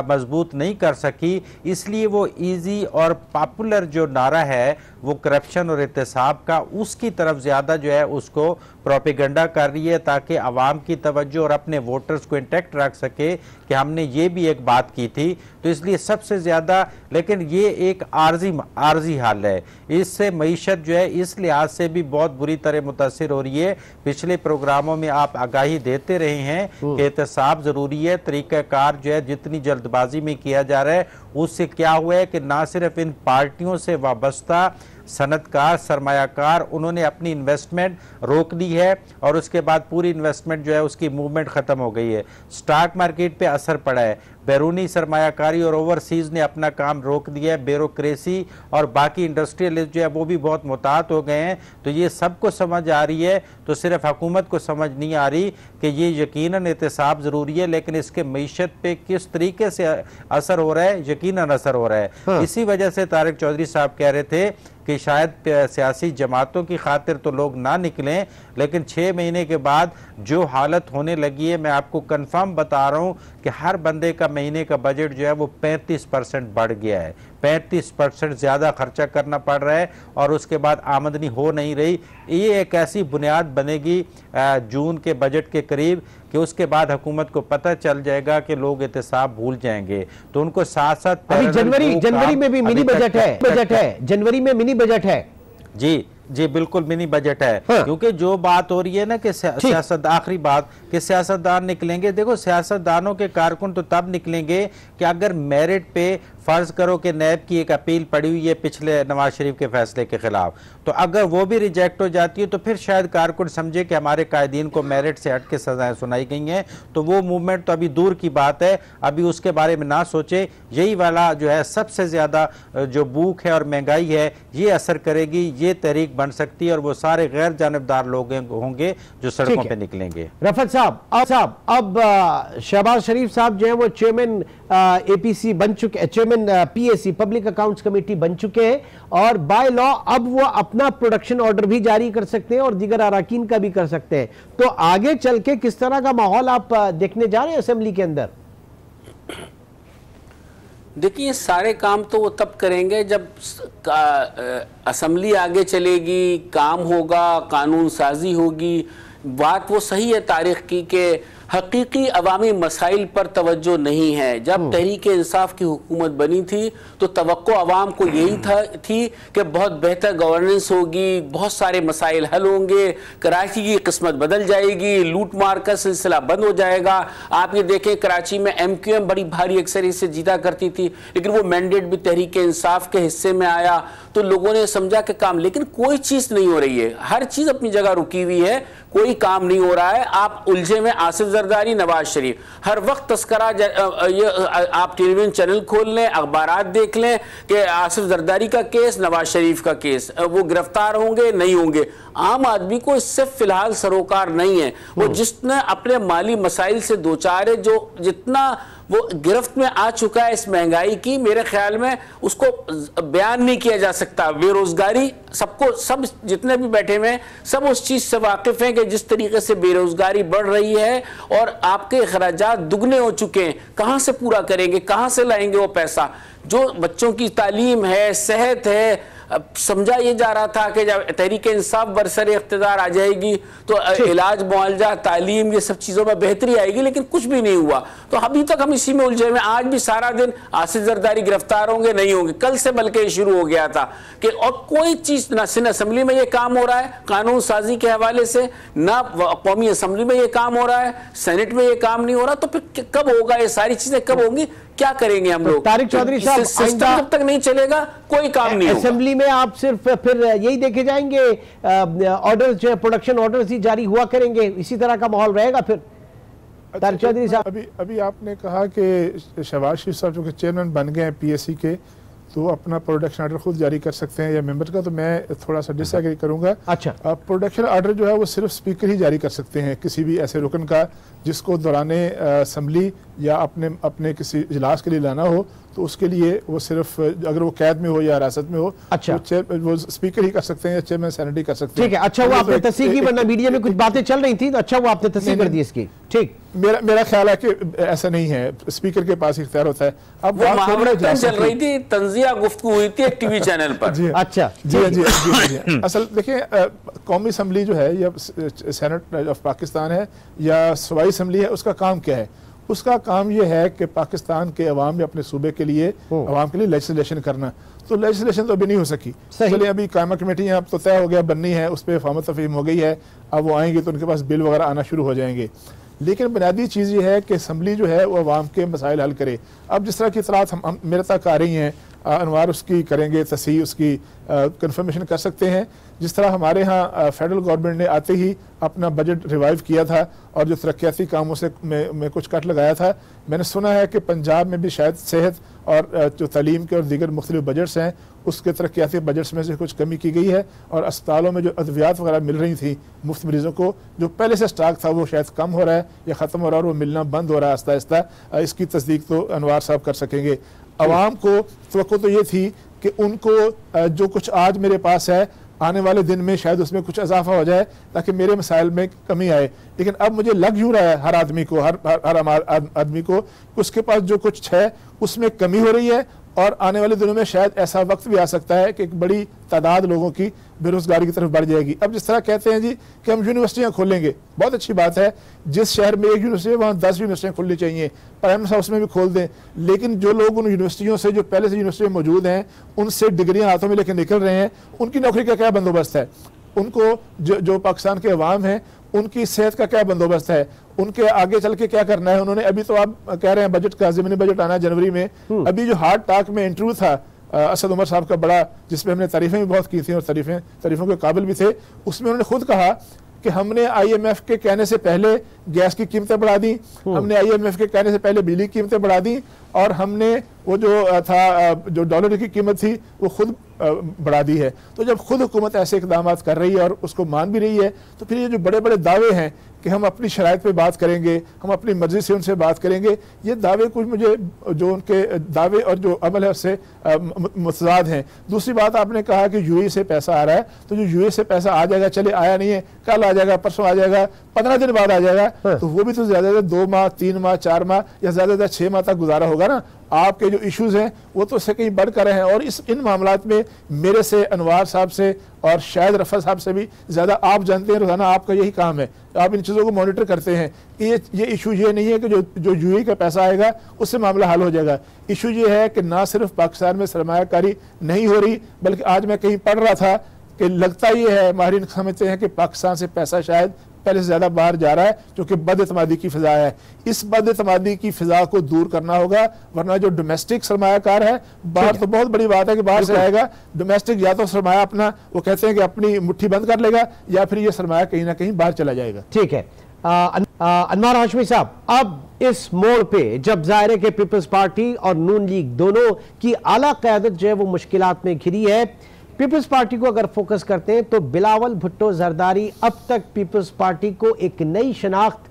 मजबूत नहीं कर सकी, इसलिए वो इजी और पॉपुलर जो नारा है वो करप्शन और एहतसाब का, उसकी तरफ ज़्यादा जो है उसको प्रोपेगेंडा कर रही है ताकि आवाम की तवज्जो और अपने वोटर्स को इंटैक्ट रख सके कि हमने ये भी एक बात की थी। तो इसलिए सबसे ज़्यादा, लेकिन ये एक आर्जी हाल है, इससे मईशत जो है इस लिहाज से भी बहुत बुरी तरह मुतासिर हो रही है। पिछले प्रोग्रामों में आप आगाही देते रहे हैं कि एहतसाब ज़रूरी है, तरीक़ाकार जो है जितनी जल्दबाजी में किया जा रहा है उससे क्या हुआ है कि ना सिर्फ इन पार्टियों से वाबस्ता सनतकार, सरमायाकार, उन्होंने अपनी इन्वेस्टमेंट रोक दी है और उसके बाद पूरी इन्वेस्टमेंट जो है उसकी मूवमेंट ख़त्म हो गई है। स्टॉक मार्केट पे असर पड़ा है, बैरूनी सरमायाकारी और ओवरसीज़ ने अपना काम रोक दिया है, ब्यूरोक्रेसी और बाकी इंडस्ट्रियलिस्ट जो है वो भी बहुत मुतात हो गए हैं। तो ये सबको समझ आ रही है, तो सिर्फ हुकूमत को समझ नहीं आ रही कि ये यकीनन एहतसाब ज़रूरी है, लेकिन इसके मईशत पे किस तरीके से असर हो रहा है, यकीनन असर हो रहा है। हाँ। इसी वजह से तारिक चौधरी साहब कह रहे थे कि शायद सियासी जमातों की खातिर तो लोग ना निकलें, लेकिन 6 महीने के बाद जो हालत होने लगी है, मैं आपको कंफर्म बता रहा हूँ कि हर बंदे का महीने का बजट जो है वो 35% बढ़ गया है, 35% ज़्यादा खर्चा करना पड़ रहा है और उसके बाद आमदनी हो नहीं रही। ये एक ऐसी बुनियाद बनेगी जून के बजट के करीब कि उसके बाद हुकूमत को पता चल जाएगा कि लोग एहतसाब भूल जाएंगे। तो उनको साथ साथ जनवरी में भी मिनी बजट है, जनवरी में मिनी बजट है जी, जी बिल्कुल मिनी बजट है। हाँ। क्योंकि जो बात हो रही है ना कि सियासत, आखिरी बात कि सियासतदान निकलेंगे, देखो सियासतदानों के कारकुन तो तब निकलेंगे कि अगर मेरिट पे फर्ज करो कि नैब की एक अपील पड़ी हुई है पिछले नवाज शरीफ के फैसले के खिलाफ, तो अगर वो भी रिजेक्ट हो जाती है तो फिर शायद कारकुन समझे कि हमारे कायदीन को मेरिट से हट के सजाएं सुनाई गई हैं, तो वो मूवमेंट तो अभी दूर की बात है, अभी उसके बारे में ना सोचे। यही वाला जो है सबसे ज्यादा जो भूख है और महंगाई है ये असर करेगी, ये तहरीक बन सकती है और वो सारे गैर जानिबदार लोग होंगे जो सड़कों पे निकलेंगे। रफत साहब, अब शहबाज शरीफ साहब जो है वो चेयरमैन एपीसी बन चुके, chairman PAC public accounts committee बन चुके हैं और बाय लॉ अब वो अपना प्रोडक्शन ऑर्डर भी जारी कर सकते हैं और दीगर अराकीन का भी कर सकते हैं। तो आगे चल के किस तरह का माहौल आप देखने जा रहे हैं असेंबली के अंदर? देखिए सारे काम तो वो तब करेंगे जब असेंबली आगे चलेगी, काम होगा, कानून साजी होगी। बात वो सही है तारीख की कि हकीकी अवामी मसाइल पर तवज्जो नहीं है। जब तहरीक इंसाफ की हुकूमत बनी थी तो तवक्को अवाम को यही थी कि बहुत बेहतर गवर्नेंस होगी, बहुत सारे मसाइल हल होंगे, कराची की किस्मत बदल जाएगी, लूट मार का सिलसिला बंद हो जाएगा। आप ये देखें कराची में MQM बड़ी भारी अक्सरियत से जीता करती थी, लेकिन वो मैंडेट भी तहरीक इंसाफ के हिस्से में आया तो लोगों ने समझा कि काम, लेकिन कोई चीज़ नहीं हो रही है, हर चीज़ अपनी जगह रुकी हुई है, कोई काम नहीं हो रहा है। आप उलझे में आसिफ जरदारी, नवाज शरीफ, हर वक्त तस्करा, ये आप टेलीविजन चैनल खोल लें, अखबारात देख लें कि आसिफ जरदारी का केस, नवाज शरीफ का केस, वो गिरफ्तार होंगे नहीं होंगे। आम आदमी को इससे फिलहाल सरोकार नहीं है। वो जिसने अपने माली मसाइल से दो चार है, जो जितना वो गिरफ्त में आ चुका है इस महंगाई की, मेरे ख्याल में उसको बयान नहीं किया जा सकता। बेरोजगारी सबको, सब जितने भी बैठे हुए हैं सब उस चीज से वाकिफ हैं कि जिस तरीके से बेरोजगारी बढ़ रही है और आपके अखराजात दुगने हो चुके हैं, कहां से पूरा करेंगे, कहां से लाएंगे वो पैसा? जो बच्चों की तालीम है, सेहत है, समझा ये जा रहा था कि जब तहरीक इंसाफ बरसर इख्तिदार आ जाएगी तो इलाज, मुआवजा, तालीम, ये सब चीज़ों में बेहतरी आएगी, लेकिन कुछ भी नहीं हुआ। तो अभी तक हम इसी में उलझे में, आज भी सारा दिन आसिफ जरदारी गिरफ्तार होंगे नहीं होंगे, कल से बल्कि शुरू हो गया था कि और कोई चीज़ ना सिंध असेंबली में ये काम हो रहा है कानून साजी के हवाले से, ना कौमी असेंबली में ये काम हो रहा है, सेनेट में ये काम नहीं हो रहा, तो फिर कब होगा? ये सारी चीज़ें कब होंगी? क्या करेंगे हम लोग? तारिक चौधरी साहब, सिस्टम जब तक नहीं चलेगा कोई काम नहीं होगा। असेंबली में आप सिर्फ फिर यही देखे जाएंगे, ऑर्डर्स, प्रोडक्शन ऑर्डर्स ही जारी हुआ करेंगे, इसी तरह का माहौल रहेगा फिर? तारिक चौधरी साहब, अभी आपने कहा कि शहबाज शरीफ साहब जो कि चेयरमैन बन गए हैं PSC के, तो अपना प्रोडक्शन ऑर्डर खुद जारी कर सकते हैं या मेंबर का, तो मैं थोड़ा सा डिसएग्री करूंगा। अच्छा, प्रोडक्शन ऑर्डर जो है वो सिर्फ स्पीकर ही जारी कर सकते हैं किसी भी ऐसे रुकन का जिसको दौराने असेंबली या अपने किसी इजलास के लिए लाना हो, तो उसके लिए वो सिर्फ अगर वो कैद में हो या हिरासत में हो, अच्छा, तो वो स्पीकर ही कर सकते हैं या चेयरमैन सेनेट ही कर सकते हैं। ठीक है, अच्छा, वो आपने तस्दीक की, वरना मीडिया में कुछ बातें चल रही थी, तो अच्छा वो आपने तस्दीक कर दी इसकी। ठीक, मेरा ख्याल है कि ऐसा नहीं है, स्पीकर के पास इख्तियार होता है। अब वो महावरतन चल रही थी, तंजिया गुफ्तगू हुई थी एक टीवी चैनल पर। जी, अच्छा, जी। असल देखिए, कौमी असम्बली जो है या सेनेट ऑफ पाकिस्तान है या सूबाई असम्बली है, उसका काम क्या है? उसका काम यह है कि पाकिस्तान के अवाम या अपने सूबे के लिए, अवाम के लिए लेजिस्लेशन करना। तो लेजिस्लेशन तो अभी नहीं हो सकी, चलिए अभी कायमा कमेटी अब तो तय हो गया, बननी है, उस पर फहम तफहीम हो गई है, अब वो आएंगे तो उनके पास बिल वगैरह आना शुरू हो जाएंगे। लेकिन बुनियादी चीज़ ये है कि असम्बली जो है वो अवाम के मसाइल हल करे। अब जिस तरह की इतलात हम मेरे तक आ रही हैं, अनवार उसकी करेंगे तस्हीह, उसकी कंफर्मेशन कर सकते हैं। जिस तरह हमारे यहाँ फेडरल गवर्नमेंट ने आते ही अपना बजट रिवाइव किया था और जो तरक्याती कामों से में कुछ कट लगाया था, मैंने सुना है कि पंजाब में भी शायद सेहत और जो तालीम के और दीगर मुख्तलिफ बजट्स हैं उसके तरक्याती बजट्स में से कुछ कमी की गई है, और अस्पतालों में जो अद्वियात वगैरह मिल रही थी मुफ्त मरीजों को, जो पहले से स्टॉक था वो शायद कम हो रहा है या ख़त्म हो रहा है और वो मिलना बंद हो रहा है आहिस्ता आहिस्ता। इसकी तस्दीक तो अनवार साहब कर सकेंगे। अवाम को तवक्को तो ये थी कि उनको जो कुछ आज मेरे पास है आने वाले दिन में शायद उसमें कुछ इजाफा हो जाए ताकि मेरे मसाइल में कमी आए, लेकिन अब मुझे लग यूँ रहा है हर आदमी को, हर आदमी को उसके पास जो कुछ है उसमें कमी हो रही है और आने वाले दिनों में शायद ऐसा वक्त भी आ सकता है कि एक बड़ी तादाद लोगों की बेरोजगारी की तरफ बढ़ जाएगी। अब जिस तरह कहते हैं जी कि हम यूनिवर्सिटियां खोलेंगे, बहुत अच्छी बात है, जिस शहर में एक यूनिवर्सिटी है वहाँ 10 यूनिवर्सिटियां खुलनी चाहिए, प्राइम हाउस में भी खोल दें। लेकिन जो लोग उन यूनिवर्सिटियों से, जो पहले से यूनिवर्सिटी में मौजूद हैं, उनसे डिग्रियां हाथों में लेकर निकल रहे हैं, उनकी नौकरी का क्या बंदोबस्त है? उनको जो पाकिस्तान के अवाम हैं उनकी सेहत का क्या बंदोबस्त है? उनके आगे चल के क्या करना है? उन्होंने अभी तो आप कह रहे हैं बजट का, ज़मीनी बजट आना जनवरी में, अभी जो हार्ड टॉक में इंटरव्यू था असद उमर साहब का बड़ा, जिसमें हमने तारीफें भी बहुत की थी और तारीफों के काबिल भी थे, उसमें उन्होंने खुद कहा कि हमने IMF के कहने से पहले गैस की कीमतें बढ़ा दी, हमने IMF के कहने से पहले बिजली की कीमतें बढ़ा दी, और हमने वो जो था जो डॉलर की कीमत थी वो खुद बढ़ा दी है। तो जब खुद हुकूमत ऐसे इकदाम कर रही है और उसको मान भी रही है, तो फिर ये जो बड़े बड़े दावे हैं कि हम अपनी शराइत पे बात करेंगे, हम अपनी मर्जी से उनसे बात करेंगे, ये दावे कुछ मुझे जो उनके दावे और जो अमल है उससे मुतजाद हैं। दूसरी बात, आपने कहा कि UAE से पैसा आ रहा है, तो जो UAE से पैसा आ जाएगा, चले आया नहीं है, कल आ जाएगा, परसों आ जाएगा, 15 दिन बाद आ जाएगा, तो वो भी तो ज़्यादा से 2 माह, 3 माह, 4 माह या ज़्यादा से 6 माह तक गुजारा होगा ना। आपके जो इश्यूज़ हैं वो तो उससे कहीं बढ़कर हैं, और इन मामलात में मेरे से, अनवार साहब से और शायद रफ़ा साहब से भी ज़्यादा आप जानते हैं, रोज़ाना आपका यही काम है, आप इन चीज़ों को मॉनिटर करते हैं कि ये इशू ये नहीं है कि जो UAE का पैसा आएगा उससे मामला हल हो जाएगा। इशू ये है कि ना सिर्फ पाकिस्तान में सरमायाकारी नहीं हो रही, बल्कि आज मैं कहीं पढ़ रहा था कि लगता ये है, माहिरीन समझते हैं कि पाकिस्तान से पैसा शायद पहले से ज़्यादा बाहर जा रहा है, क्योंकि बदएतमादी की फिजा है। इस बदएतमादी की फिजा को दूर करना होगा, वरना जो डोमेस्टिक सरमायाकार है, बाहर तो बहुत बड़ी बात है कि बाहर से आएगा, डोमेस्टिक या तो सरमाया अपना, वो कहते हैं कि अपनी मुट्ठी बंद कर लेगा, या फिर ये सरमाया कहीं ना कहीं बाहर चला जाएगा। ठीक है अनवार हाशमी साहब, अब इस मोड़ पे जब जाहिर है कि पीपल्स पार्टी और नून लीग दोनों की आला क़यादत जो है वो मुश्किलात में घिरी है, पीपल्स पार्टी को अगर फोकस करते हैं तो बिलावल भुट्टो जरदारी अब तक पीपल्स पार्टी को एक नई शनाख्त,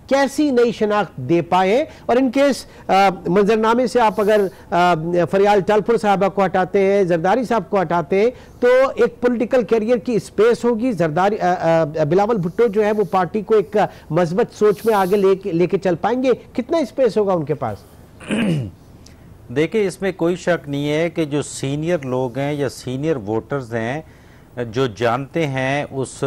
कैसी नई शनाख्त दे पाए? और इनके इस मंजरनामे से आप अगर फरियाल टालपुर साहबा को हटाते हैं, जरदारी साहब को हटाते हैं, तो एक पॉलिटिकल कैरियर की स्पेस होगी। जरदारी बिलावल भुट्टो जो है वो पार्टी को एक मजबूत सोच में आगे लेके चल पाएंगे? कितना स्पेस होगा उनके पास? देखिए, इसमें कोई शक नहीं है कि जो सीनियर लोग हैं या सीनियर वोटर्स हैं, जो जानते हैं उस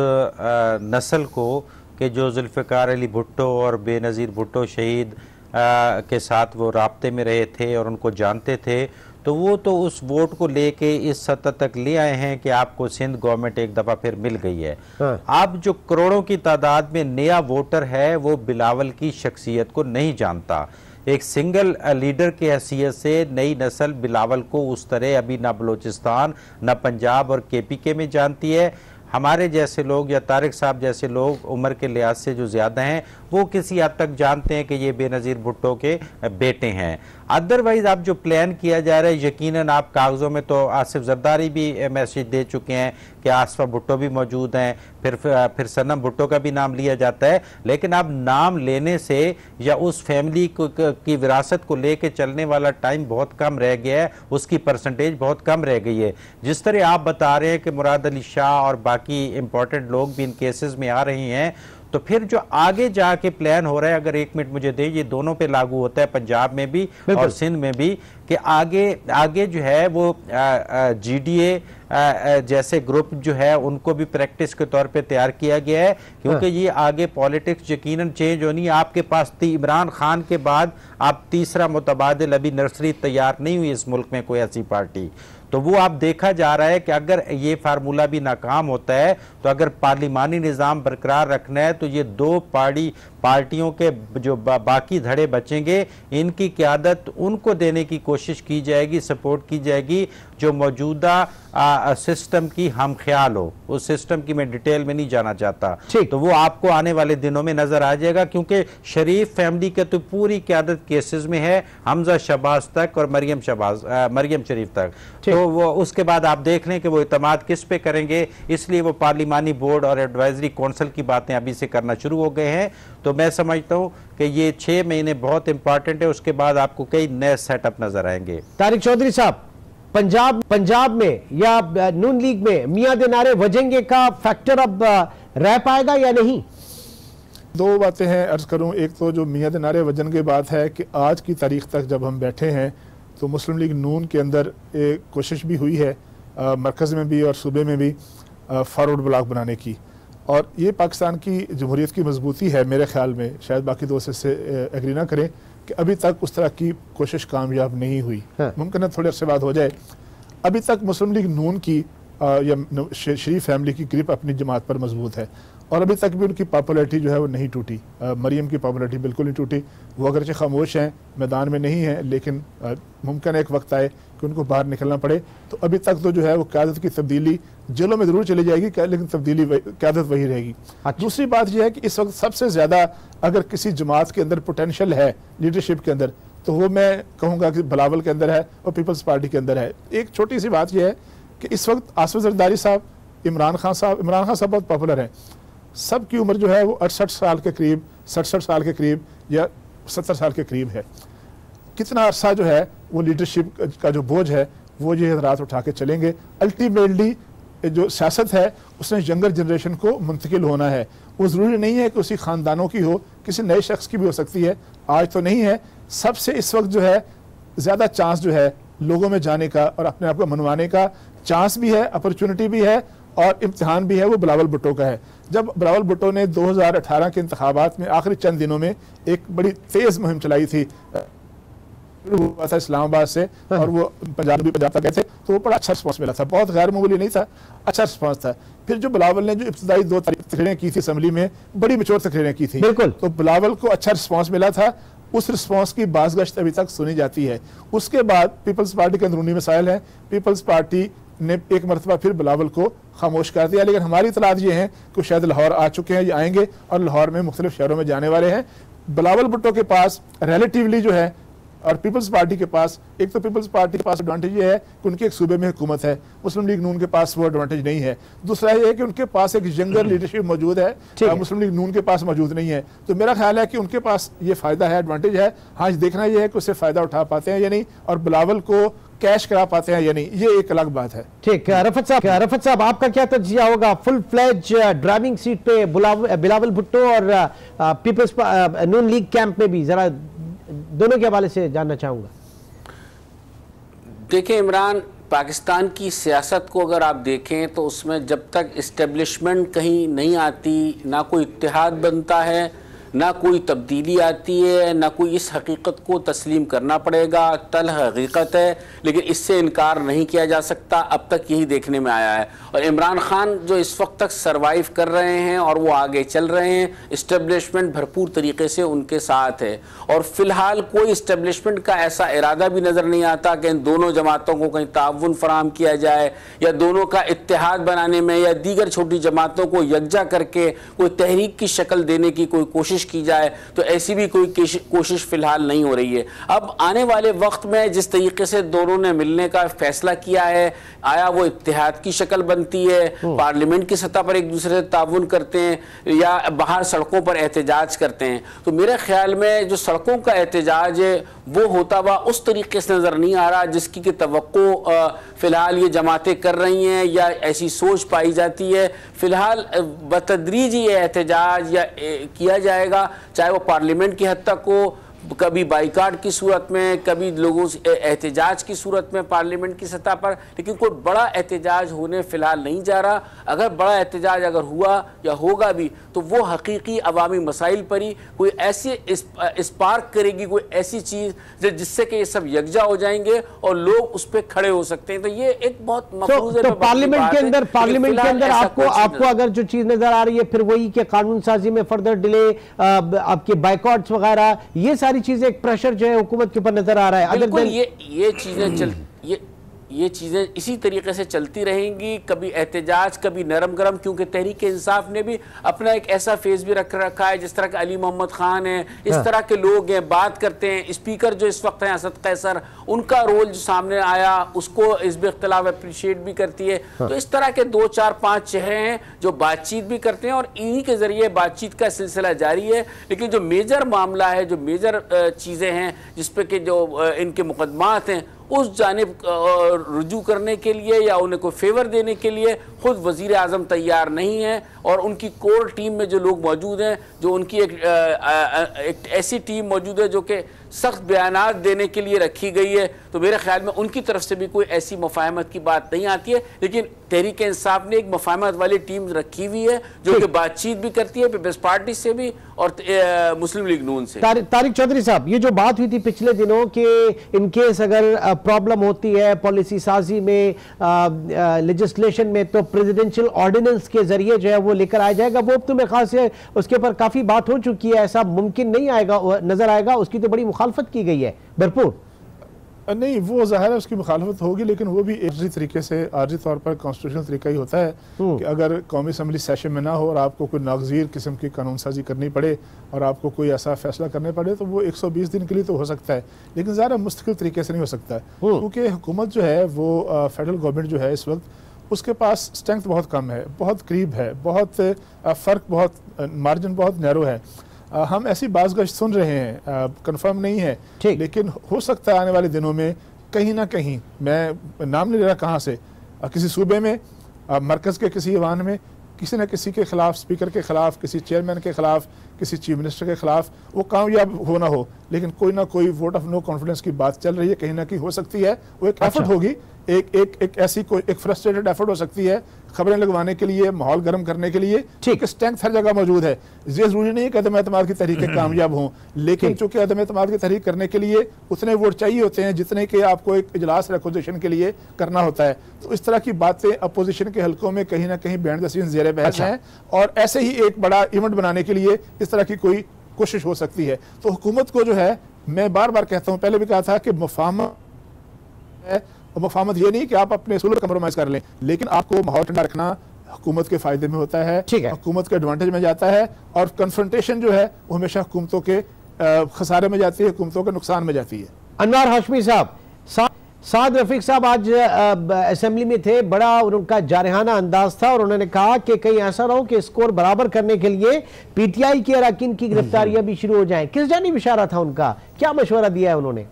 नस्ल को कि जो जुल्फ़िकार अली भुट्टो और बेनज़ीर भुट्टो शहीद के साथ वो राब्ते में रहे थे और उनको जानते थे, तो वो तो उस वोट को लेके इस सतह तक ले आए हैं कि आपको सिंध गवर्नमेंट एक दफ़ा फिर मिल गई है। अब जो करोड़ों की तादाद में नया वोटर है वो बिलावल की शख्सियत को नहीं जानता। एक सिंगल लीडर की हैसियत से नई नस्ल बिलावल को उस तरह अभी ना बलूचिस्तान, ना पंजाब और KPK में जानती है। हमारे जैसे लोग या तारिक साहब जैसे लोग उम्र के लिहाज से जो ज़्यादा हैं वो किसी हद तक जानते हैं कि ये बेनज़ीर भुट्टो के बेटे हैं। अदरवाइज़ अब जो प्लान किया जा रहा है, यकीनन आप कागज़ों में तो आसिफ जरदारी भी मैसेज दे चुके हैं कि आसफा भुट्टो भी मौजूद हैं, फिर सनम भुट्टो का भी नाम लिया जाता है, लेकिन अब नाम लेने से या उस फैमिली की विरासत को लेके चलने वाला टाइम बहुत कम रह गया है, उसकी परसेंटेज बहुत कम रह गई है। जिस तरह आप बता रहे हैं कि मुराद अली शाह और बाकी इंपॉर्टेंट लोग भी इन केसेस में आ रहे हैं, तो फिर जो आगे जाके प्लान हो रहा है, अगर 1 मिनट मुझे दे, ये दोनों पे लागू होता है, पंजाब में भी और सिंध में भी, कि आगे जो है वो GDA जैसे ग्रुप जो है उनको भी प्रैक्टिस के तौर पे तैयार किया गया है, क्योंकि ये आगे पॉलिटिक्स यकीनन चेंज होनी है। आपके पास इमरान खान के बाद आप तीसरा मुतबादिल अभी नर्सरी तैयार नहीं हुई इस मुल्क में कोई ऐसी पार्टी, तो वो आप देखा जा रहा है कि अगर ये फार्मूला भी नाकाम होता है, तो अगर पार्लिमानी निज़ाम बरकरार रखना है तो ये 2 पार्टियों के जो बाकी धड़े बचेंगे, इनकी क़यादत उनको देने की कोशिश की जाएगी, सपोर्ट की जाएगी जो मौजूदा सिस्टम की हम ख्याल हो। उस सिस्टम की मैं डिटेल में नहीं जाना चाहता, तो वो आपको आने वाले दिनों में नजर आ जाएगा, क्योंकि शरीफ फैमिली के तो पूरी क़यादत केसेस में है, हमजा शहबाज तक और मरियम शरीफ तक, तो वो उसके बाद आप देख लें कि वो इतमाद किस पे करेंगे। इसलिए वो पार्लिमानी बोर्ड और एडवाइजरी काउंसिल की बातें अभी से करना शुरू हो गए हैं। तो मैं समझता हूँ कि ये 6 महीने बहुत इंपॉर्टेंट है, उसके बाद आपको कई नए सेटअप नजर आएंगे। तारिक चौधरी साहब, पंजाब में या नून लीग में मियां दे नारे वजेंगे का फैक्टर अब रह पाएगा या नहीं? 2 बातें हैं अर्ज करूं। एक तो जो मियां दे नारे वजन की बात है कि आज की तारीख तक जब हम बैठे हैं तो मुस्लिम लीग नून के अंदर एक कोशिश भी हुई है मरकज़ में भी और सूबे में भी फॉरवर्ड ब्लॉक बनाने की, और ये पाकिस्तान की जमहूरियत की मजबूती है मेरे ख्याल में। शायद बाकी दोस्त इससे एग्री ना करें कि अभी तक उस तरह की कोशिश कामयाब नहीं हुई। मुमकिन है थोड़े अरसे बाद हो जाए। अभी तक मुस्लिम लीग नून की या शरीफ फैमिली की ग्रिप अपनी जमात पर मजबूत है, और अभी तक भी उनकी पॉपुलैरिटी जो है वो नहीं टूटी। मरियम की पॉपुलैरिटी बिल्कुल नहीं टूटी। वो अगरचे खामोश हैं, मैदान में नहीं हैं, लेकिन मुमकिन एक वक्त आए कि उनको बाहर निकलना पड़े। तो अभी तक तो जो है वो क़यादत की तब्दीली जेलों में ज़रूर चली जाएगी, लेकिन तब्दीली क़यादत वही रहेगी। दूसरी बात यह है कि इस वक्त सबसे ज़्यादा अगर किसी जमात के अंदर पोटेंशियल है लीडरशिप के अंदर, तो वो मैं कहूँगा कि बिलावल के अंदर है और पीपल्स पार्टी के अंदर है। एक छोटी सी बात यह है कि इस वक्त आसिफ जरदारी साहब, इमरान खान साहब बहुत पॉपुलर हैं। सब की उम्र जो है वो 68 साल के करीब, 67 साल के करीब या 70 साल के करीब है। कितना अरसा जो है वो लीडरशिप का जो बोझ है वो ये हजरात उठा के चलेंगे। अल्टीमेटली जो सियासत है उसने यंगर जनरेशन को मुंतकिल होना है। वो ज़रूरी नहीं है कि उसी ख़ानदानों की हो, किसी नए शख्स की भी हो सकती है। आज तो नहीं है। सबसे इस वक्त जो है ज़्यादा चांस जो है लोगों में जाने का और अपने आप को मनवाने का चांस भी है, अपॉर्चुनिटी भी है और इम्तिहान भी है, वो बिलावल भुट्टो का है। जब बिलावल भुट्टो ने 2018 के इंतखाबात में आखिरी चंद दिनों में एक बड़ी तेज़ मुहिम चलाई थी, हुआ था इस्लामाबाद से और वो पंजाब तक गए थे, तो वो बड़ा अच्छा रिस्पॉन्स मिला था। बहुत गैर मामूली नहीं था, अच्छा रिस्पॉन्स था। फिर जो बिलावल ने जो इब्तदाई 2 तकरीरें की थी असम्बली में, बड़ी मैच्योर तकरीरें की थी, बिल्कुल, तो बिलावल को अच्छा रिस्पॉन्स मिला था। उस रिस्पॉन्स की बाज़गश्त अभी तक सुनी जाती है। उसके बाद पीपल्स पार्टी के अंदरूनी मसाइल हैं। पीपल्स पार्टी ने एक मरतबा फिर बिलावल को खामोश कर दिया, लेकिन हमारी इतलात ये हैं कि शायद लाहौर आ चुके हैं या आएंगे और लाहौर में मुख्तलिफ शहरों में जाने वाले हैं। बिलावल भुट्टो के पास रिलेटिवली जो है और पीपल्स पार्टी के पास, एक तो पीपल्स पार्टी के पास एडवांटेज ये है कि उनके एक सूबे में हुकूमत है, मुस्लिम लीग नून के पास वो एडवांटेज नहीं है। दूसरा ये है कि उनके पास एक यंगर लीडरशिप मौजूद है, मुस्लिम लीग नून के पास मौजूद नहीं है। तो मेरा ख्याल है कि उनके पास ये फायदा है, एडवांटेज है। हाँ, देखना यह है कि उससे फायदा उठा पाते हैं या नहीं, और बिलावल को कैश करा पाते हैं या नहीं, ये एक अलग बात है। ठीक, रफत साहब आपका क्या तज्जिया होगा? फुल फ्लेज ड्राइविंग सीट पे बिलावल भुट्टो और पीपल्स नून लीग कैंप में भी, जरा दोनों के हवाले से जानना चाहूंगा। देखिए इमरान, पाकिस्तान की सियासत को अगर आप देखें तो उसमें जब तक इस्टेब्लिशमेंट कहीं नहीं आती, ना कोई इत्तेहाद बनता है, ना कोई तब्दीली आती है, ना कोई इस हकीकत को तस्लीम करना पड़ेगा। तल हकीकत है, लेकिन इससे इनकार नहीं किया जा सकता। अब तक यही देखने में आया है। और इमरान खान जो इस वक्त तक सरवाइव कर रहे हैं और वो आगे चल रहे हैं, इस्टेब्लिशमेंट भरपूर तरीके से उनके साथ है। और फिलहाल कोई इस्टेब्लिशमेंट का ऐसा इरादा भी नज़र नहीं आता कि इन दोनों जमातों को कहीं ताउन फराहम किया जाए या दोनों का इत्तेहाद बनाने में या दीगर छोटी जमातों को यकजा करके कोई तहरीक की शक्ल देने की कोई कोशिश की जाए। तो ऐसी भी कोई कोशिश फिलहाल नहीं हो रही है। अब आने वाले वक्त में जिस तरीके से दोनों ने मिलने का फैसला किया है, आया वो इत्तेहाद की शक्ल बनती है, पार्लियामेंट की सतह पर एक दूसरे से ताउन करते हैं या बाहर सड़कों पर एहतजाज करते हैं। तो मेरे ख्याल में जो सड़कों का एहतजाज है वो होता हुआ उस तरीके से नज़र नहीं आ रहा जिसकी कि तवक्को फिलहाल ये जमातें कर रही हैं या ऐसी सोच पाई जाती है। फिलहाल बतदरीज ये एहतजाज या किया जाएगा, चाहे वो पार्लियामेंट की हद तक हो, कभी बाइकाट की सूरत में, कभी लोगों से एहतजाज की सूरत में पार्लियामेंट की सतह पर, लेकिन कोई बड़ा एहतजाज होने फिलहाल नहीं जा रहा। अगर बड़ा एहतजाज अगर हुआ या होगा भी तो वो हकीकी अवामी मसाइल पर ही कोई ऐसी स्पार्क करेगी, कोई ऐसी चीज़ जिससे कि ये सब यकजा हो जाएंगे और लोग उस पर खड़े हो सकते हैं। तो ये एक बहुत तो पार्लियामेंट के अंदर आपको अगर जो चीज़ नजर आ रही है फिर वही कि कानून साजी में फर्दर डिले, आपके बाइकॉट्स वगैरह, ये सारी चीजें एक प्रेशर जो है हुकूमत के ऊपर नजर आ रहा है। बिल्कुल ये चीज़ें इसी तरीके से चलती रहेंगी, कभी एहतजाज कभी नरम गरम, क्योंकि तहरीक इंसाफ ने भी अपना एक ऐसा फेस भी रखा है, जिस तरह के अली मोहम्मद खान है, इस तरह के लोग हैं, बात करते हैं। स्पीकर जो इस वक्त हैं असद कैसर, उनका रोल जो सामने आया उसको हिज़्ब इख्तिलाफ अप्रिशिएट भी करती है। तो इस तरह के 2 4 5 चेहरे हैं जो बातचीत भी करते हैं और इन्हीं के जरिए बातचीत का सिलसिला जारी है। लेकिन जो मेजर मामला है, जो मेजर चीज़ें हैं जिसपे कि जो इनके मुकदमात हैं, उस जानिब रुजू करने के लिए या उन्हें कोई फेवर देने के लिए खुद वज़ीर आज़म तैयार नहीं है। और उनकी कोर टीम में जो लोग मौजूद हैं, जो उनकी एक ऐसी टीम मौजूद है जो कि सख्त बयानात देने के लिए रखी गई है, तो मेरे ख्याल में उनकी तरफ से भी कोई ऐसी मुफाहमत की बात नहीं आती है। लेकिन तहरीक इंसाफ ने एक मुफाहमत वाली टीम रखी हुई है जो कि बातचीत भी करती है पीपल्स पार्टी से भी और मुस्लिम लीग नून से। तारिक चौधरी साहब, ये जो बात हुई थी पिछले दिनों कि इनकेस अगर प्रॉब्लम होती है पॉलिसी साजी में, लेजिस्लेशन में, तो प्रेसिडेंशियल ऑर्डिनेंस के जरिए जो है वो लेकर आया जाएगा। वो तो मेरे ख्याल से उसके ऊपर काफी बात हो चुकी है, ऐसा मुमकिन नहीं आएगा, नजर आएगा। उसकी तो बड़ी मुखालफत की गई है भरपूर। नहीं, वो ज़ाहिर है उसकी मुखालफत होगी, लेकिन वो भी आर्जी तरीके से, आर्जी तौर पर कॉन्स्टिट्यूशनल तरीका ही होता है कि अगर कौमी असम्बली सेशन में ना हो और आपको कोई नागज़ीर किस्म की कानून साजी करनी पड़े और आपको कोई ऐसा फैसला करने पड़े, तो वो 120 दिन के लिए तो हो सकता है, लेकिन ज़्यादा मुस्तकिल तरीके से नहीं हो सकता, क्योंकि हुकूमत जो है वो फेडरल गवर्नमेंट जो है इस वक्त उसके पास स्ट्रेंथ बहुत कम है, बहुत करीब है, बहुत फ़र्क, बहुत मार्जिन बहुत नैरो है। हम ऐसी बाज़गश्त सुन रहे हैं, कंफर्म नहीं है, लेकिन हो सकता है आने वाले दिनों में कहीं ना कहीं, मैं नाम नहीं ले रहा कहाँ से, किसी सूबे में, मरकज़ के किसी ईवान में किसी न किसी के खिलाफ, स्पीकर के खिलाफ, किसी चेयरमैन के खिलाफ, किसी चीफ मिनिस्टर के खिलाफ, वो कामयाब हो ना हो, लेकिन कोई ना कोई वोट ऑफ नो कॉन्फिडेंस की बात चल रही है, कहीं ना कहीं हो सकती है। वो एक एफर्ट होगी, एक ऐसी कोई एक फ्रस्ट्रेटेड एफर्ट हो सकती है खबरें लगवाने के लिए, माहौल गर्म करने के लिए। ठीक है, स्ट्रेंथ हर जगह मौजूद है। ये जरूरी नहीं है कि अदम एतमाद की तहरीकें कामयाब हों, लेकिन चूंकि अदम एतमाद की तहरीक करने के लिए उतने वोट चाहिए होते हैं जितने कि आपको एक इजलास रिक्वेजिशन के लिए करना होता है। तो इस तरह की बातें अपोजिशन के हलकों में कहीं ना कहीं बिहाइंड द सीन्स ज़ेर बहस हैं, और ऐसे ही एक बड़ा इवेंट बनाने के लिए इस तरह की कोई कोशिश हो सकती है। तो हुकूमत को जो है, मैं बार बार कहता हूँ, पहले भी कहा था कि मुफाहमत है, और मुफाहमत ये नहीं कि आप अपने असूल पर कंप्रोमाइज कर लें, लेकिन आपको माहौल ठंडा रखना हुकूमत के फायदे में होता है, हुकूमत के एडवांटेज में जाता है, और कन्फ्रंटेशन जो है वो हमेशा हुकूमतों के खसारे में जाती है, हुकूमतों के नुकसान में जाती है। अनवार हाशमी साहब, साद रफीक साहब आज असेंबली में थे, बड़ा उनका जारहाना अंदाज था और उन्होंने कहा कि कहीं ऐसा ना हो कि स्कोर बराबर करने के लिए पीटीआई के अरकान की गिरफ्तारियां भी शुरू हो जाएं। किस जानिब इशारा था उनका, क्या मशवरा दिया है उन्होंने?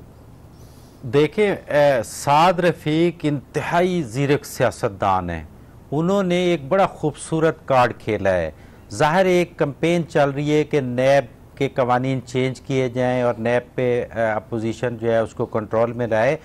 देखिए, साद रफीक इंतहाई ज़ीरक सियासतदान है। उन्होंने एक बड़ा खूबसूरत कार्ड खेला है। ज़ाहिर एक कैंपेन चल रही है कि नैब के कवानीन चेंज किए जाएं और नैब पे अपोजिशन जो है उसको कंट्रोल में लाए।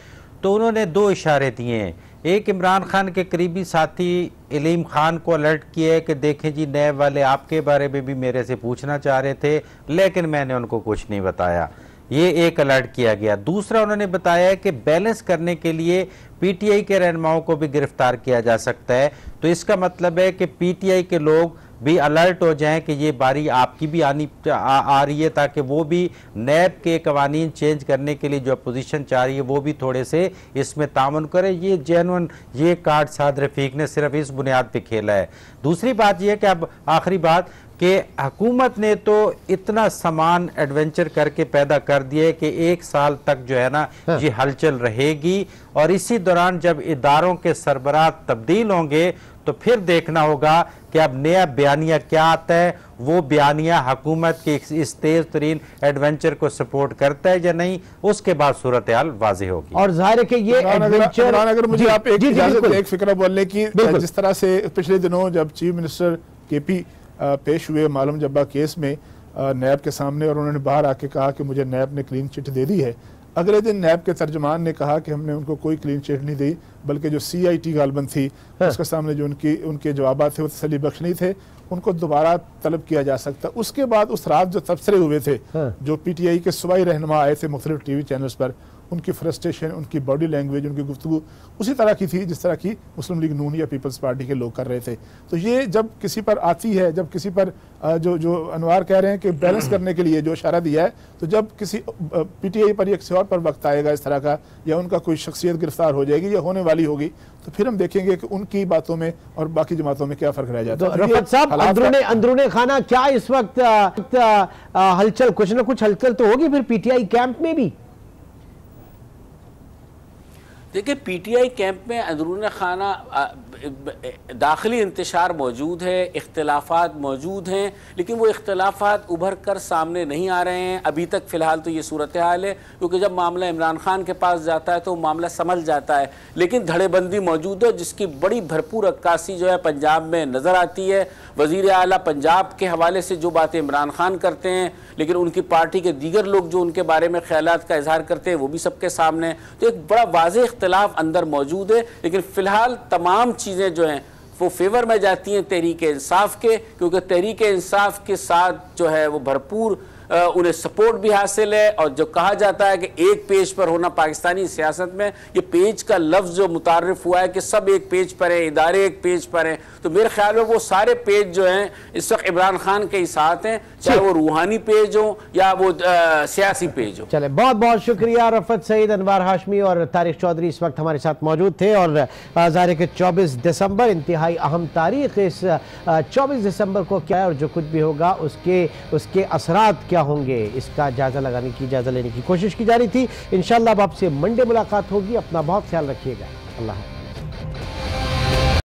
तो उन्होंने दो इशारे दिए हैं। एक, इमरान खान के करीबी साथी इलीम खान को अलर्ट किया है कि देखें जी, नैब वाले आपके बारे में भी मेरे से पूछना चाह रहे थे, लेकिन मैंने उनको कुछ नहीं बताया। ये एक अलर्ट किया गया। दूसरा, उन्होंने बताया कि बैलेंस करने के लिए पीटीआई के रहनुमाओं को भी गिरफ्तार किया जा सकता है। तो इसका मतलब है कि पीटीआई के लोग भी अलर्ट हो जाएं कि ये बारी आपकी भी आ रही है, ताकि वो भी नैब के कवानीन चेंज करने के लिए जो अपोजिशन चाह रही है वो भी थोड़े से इसमें तामन करे। ये जेन्युइन ये कार्ड साद रफीक ने सिर्फ इस बुनियाद पे खेला है। दूसरी बात यह कि अब आखिरी बात कि हुकूमत ने तो इतना सामान एडवेंचर करके पैदा कर दिया है कि 1 साल तक जो है ना ये हलचल रहेगी, और इसी दौरान जब इदारों के सरबराह तब्दील होंगे तो फिर देखना होगा कि अब नया बयानिया क्या आता है। वो बयानिया हुकूमत के इस तेज तरीन एडवेंचर को सपोर्ट करता है या नहीं, उसके बाद सूरत हाल वाज़ेह होगी। और जाहिर है कि ये एडवेंचर, अगर मुझे आप एक फिक्र बोलने की, जिस तरह से पिछले दिनों जब चीफ मिनिस्टर केपी पेश हुए मालूम जब्बा केस में नैब के सामने, और उन्होंने बाहर आके कहा कि मुझे नैब ने क्लीन चिट दे दी है। अगले दिन नैब के तर्जमान ने कहा कि हमने उनको कोई क्लीन चिट नहीं दी, बल्कि जो CIT गालबन थी उसके सामने जो उनके जवाब थे वो तसल्ली बख्श नहीं थे, उनको दोबारा तलब किया जा सकता। उसके बाद उस रात जो तबसरे हुए थे, जो PTI के सूबाई रहनुमा आए थे मुख्तलिफ TV चैनल्स पर, उनकी फ्रस्ट्रेशन, उनकी बॉडी लैंग्वेज, उनकी गुफ्तगू उसी तरह की थी जिस तरह की मुस्लिम लीग नून या पीपल्स पार्टी के लोग कर रहे थे। तो ये जब किसी पर आती है, जब किसी पर जो अनवार कह रहे हैं कि बैलेंस करने के लिए जो इशारा दिया है, तो जब किसी PTI पर या किसी और पर वक्त आएगा इस तरह का, या उनका कोई शख्सियत गिरफ्तार हो जाएगी या होने वाली होगी, तो फिर हम देखेंगे कि उनकी बातों में और बाकी जमातों में क्या फर्क रह जाता है। रफत साहब, अंदरूने खाना क्या इस वक्त हलचल, कुछ ना कुछ हलचल तो होगी फिर PTI कैंप में भी? देखिए, PTI कैंप में अंदरूनी खाना दाखिली इंतशार मौजूद है, इख्तिलाफात मौजूद हैं, लेकिन वो इख्तिलाफात उभर कर सामने नहीं आ रहे हैं अभी तक। फ़िलहाल तो ये सूरत हाल है, क्योंकि जब मामला इमरान खान के पास जाता है तो मामला संभल जाता है, लेकिन धड़ेबंदी मौजूद है जिसकी बड़ी भरपूर अक्कासी जो है पंजाब में नज़र आती है। वज़ीर आला पंजाब के हवाले से जो बातें इमरान खान करते हैं, लेकिन उनकी पार्टी के दीगर लोग जो उनके बारे में ख्यालात का इजहार करते हैं वो भी सबके सामने है। तो एक बड़ा वाज़ेह इख्तिलाफ अंदर मौजूद है, लेकिन फ़िलहाल तमाम चीज़ें जो हैं वो फेवर में जाती हैं तहरीक इंसाफ के, क्योंकि तहरीक इंसाफ के साथ जो है वो भरपूर उन्हें सपोर्ट भी हासिल है। और जो कहा जाता है कि एक पेज पर होना पाकिस्तानी सियासत में, ये पेज का लफ्ज़ जो मुतारिफ हुआ है कि सब एक पेज पर हैं, इदारे एक पेज पर हैं, तो मेरे ख्याल में वो सारे पेज जो हैं इस वक्त इमरान खान के ही साथ हैं, चाहे वो रूहानी पेज हो या वो सियासी पेज हो। चले, बहुत बहुत शुक्रिया रफ़त सईद, अनवार हाशमी और तारिक चौधरी इस वक्त हमारे साथ मौजूद थे। और ज़ाहिर के 24 दिसंबर इंतहाई अहम तारीख, इस 24 दिसंबर को क्या है और जो कुछ भी होगा उसके असरात क्या होंगे, इसका जायजा लेने की कोशिश की जा रही थी। इंशाअल्लाह अब आपसे मंडे मुलाकात होगी। अपना बहुत ख्याल रखिएगा। अल्लाह।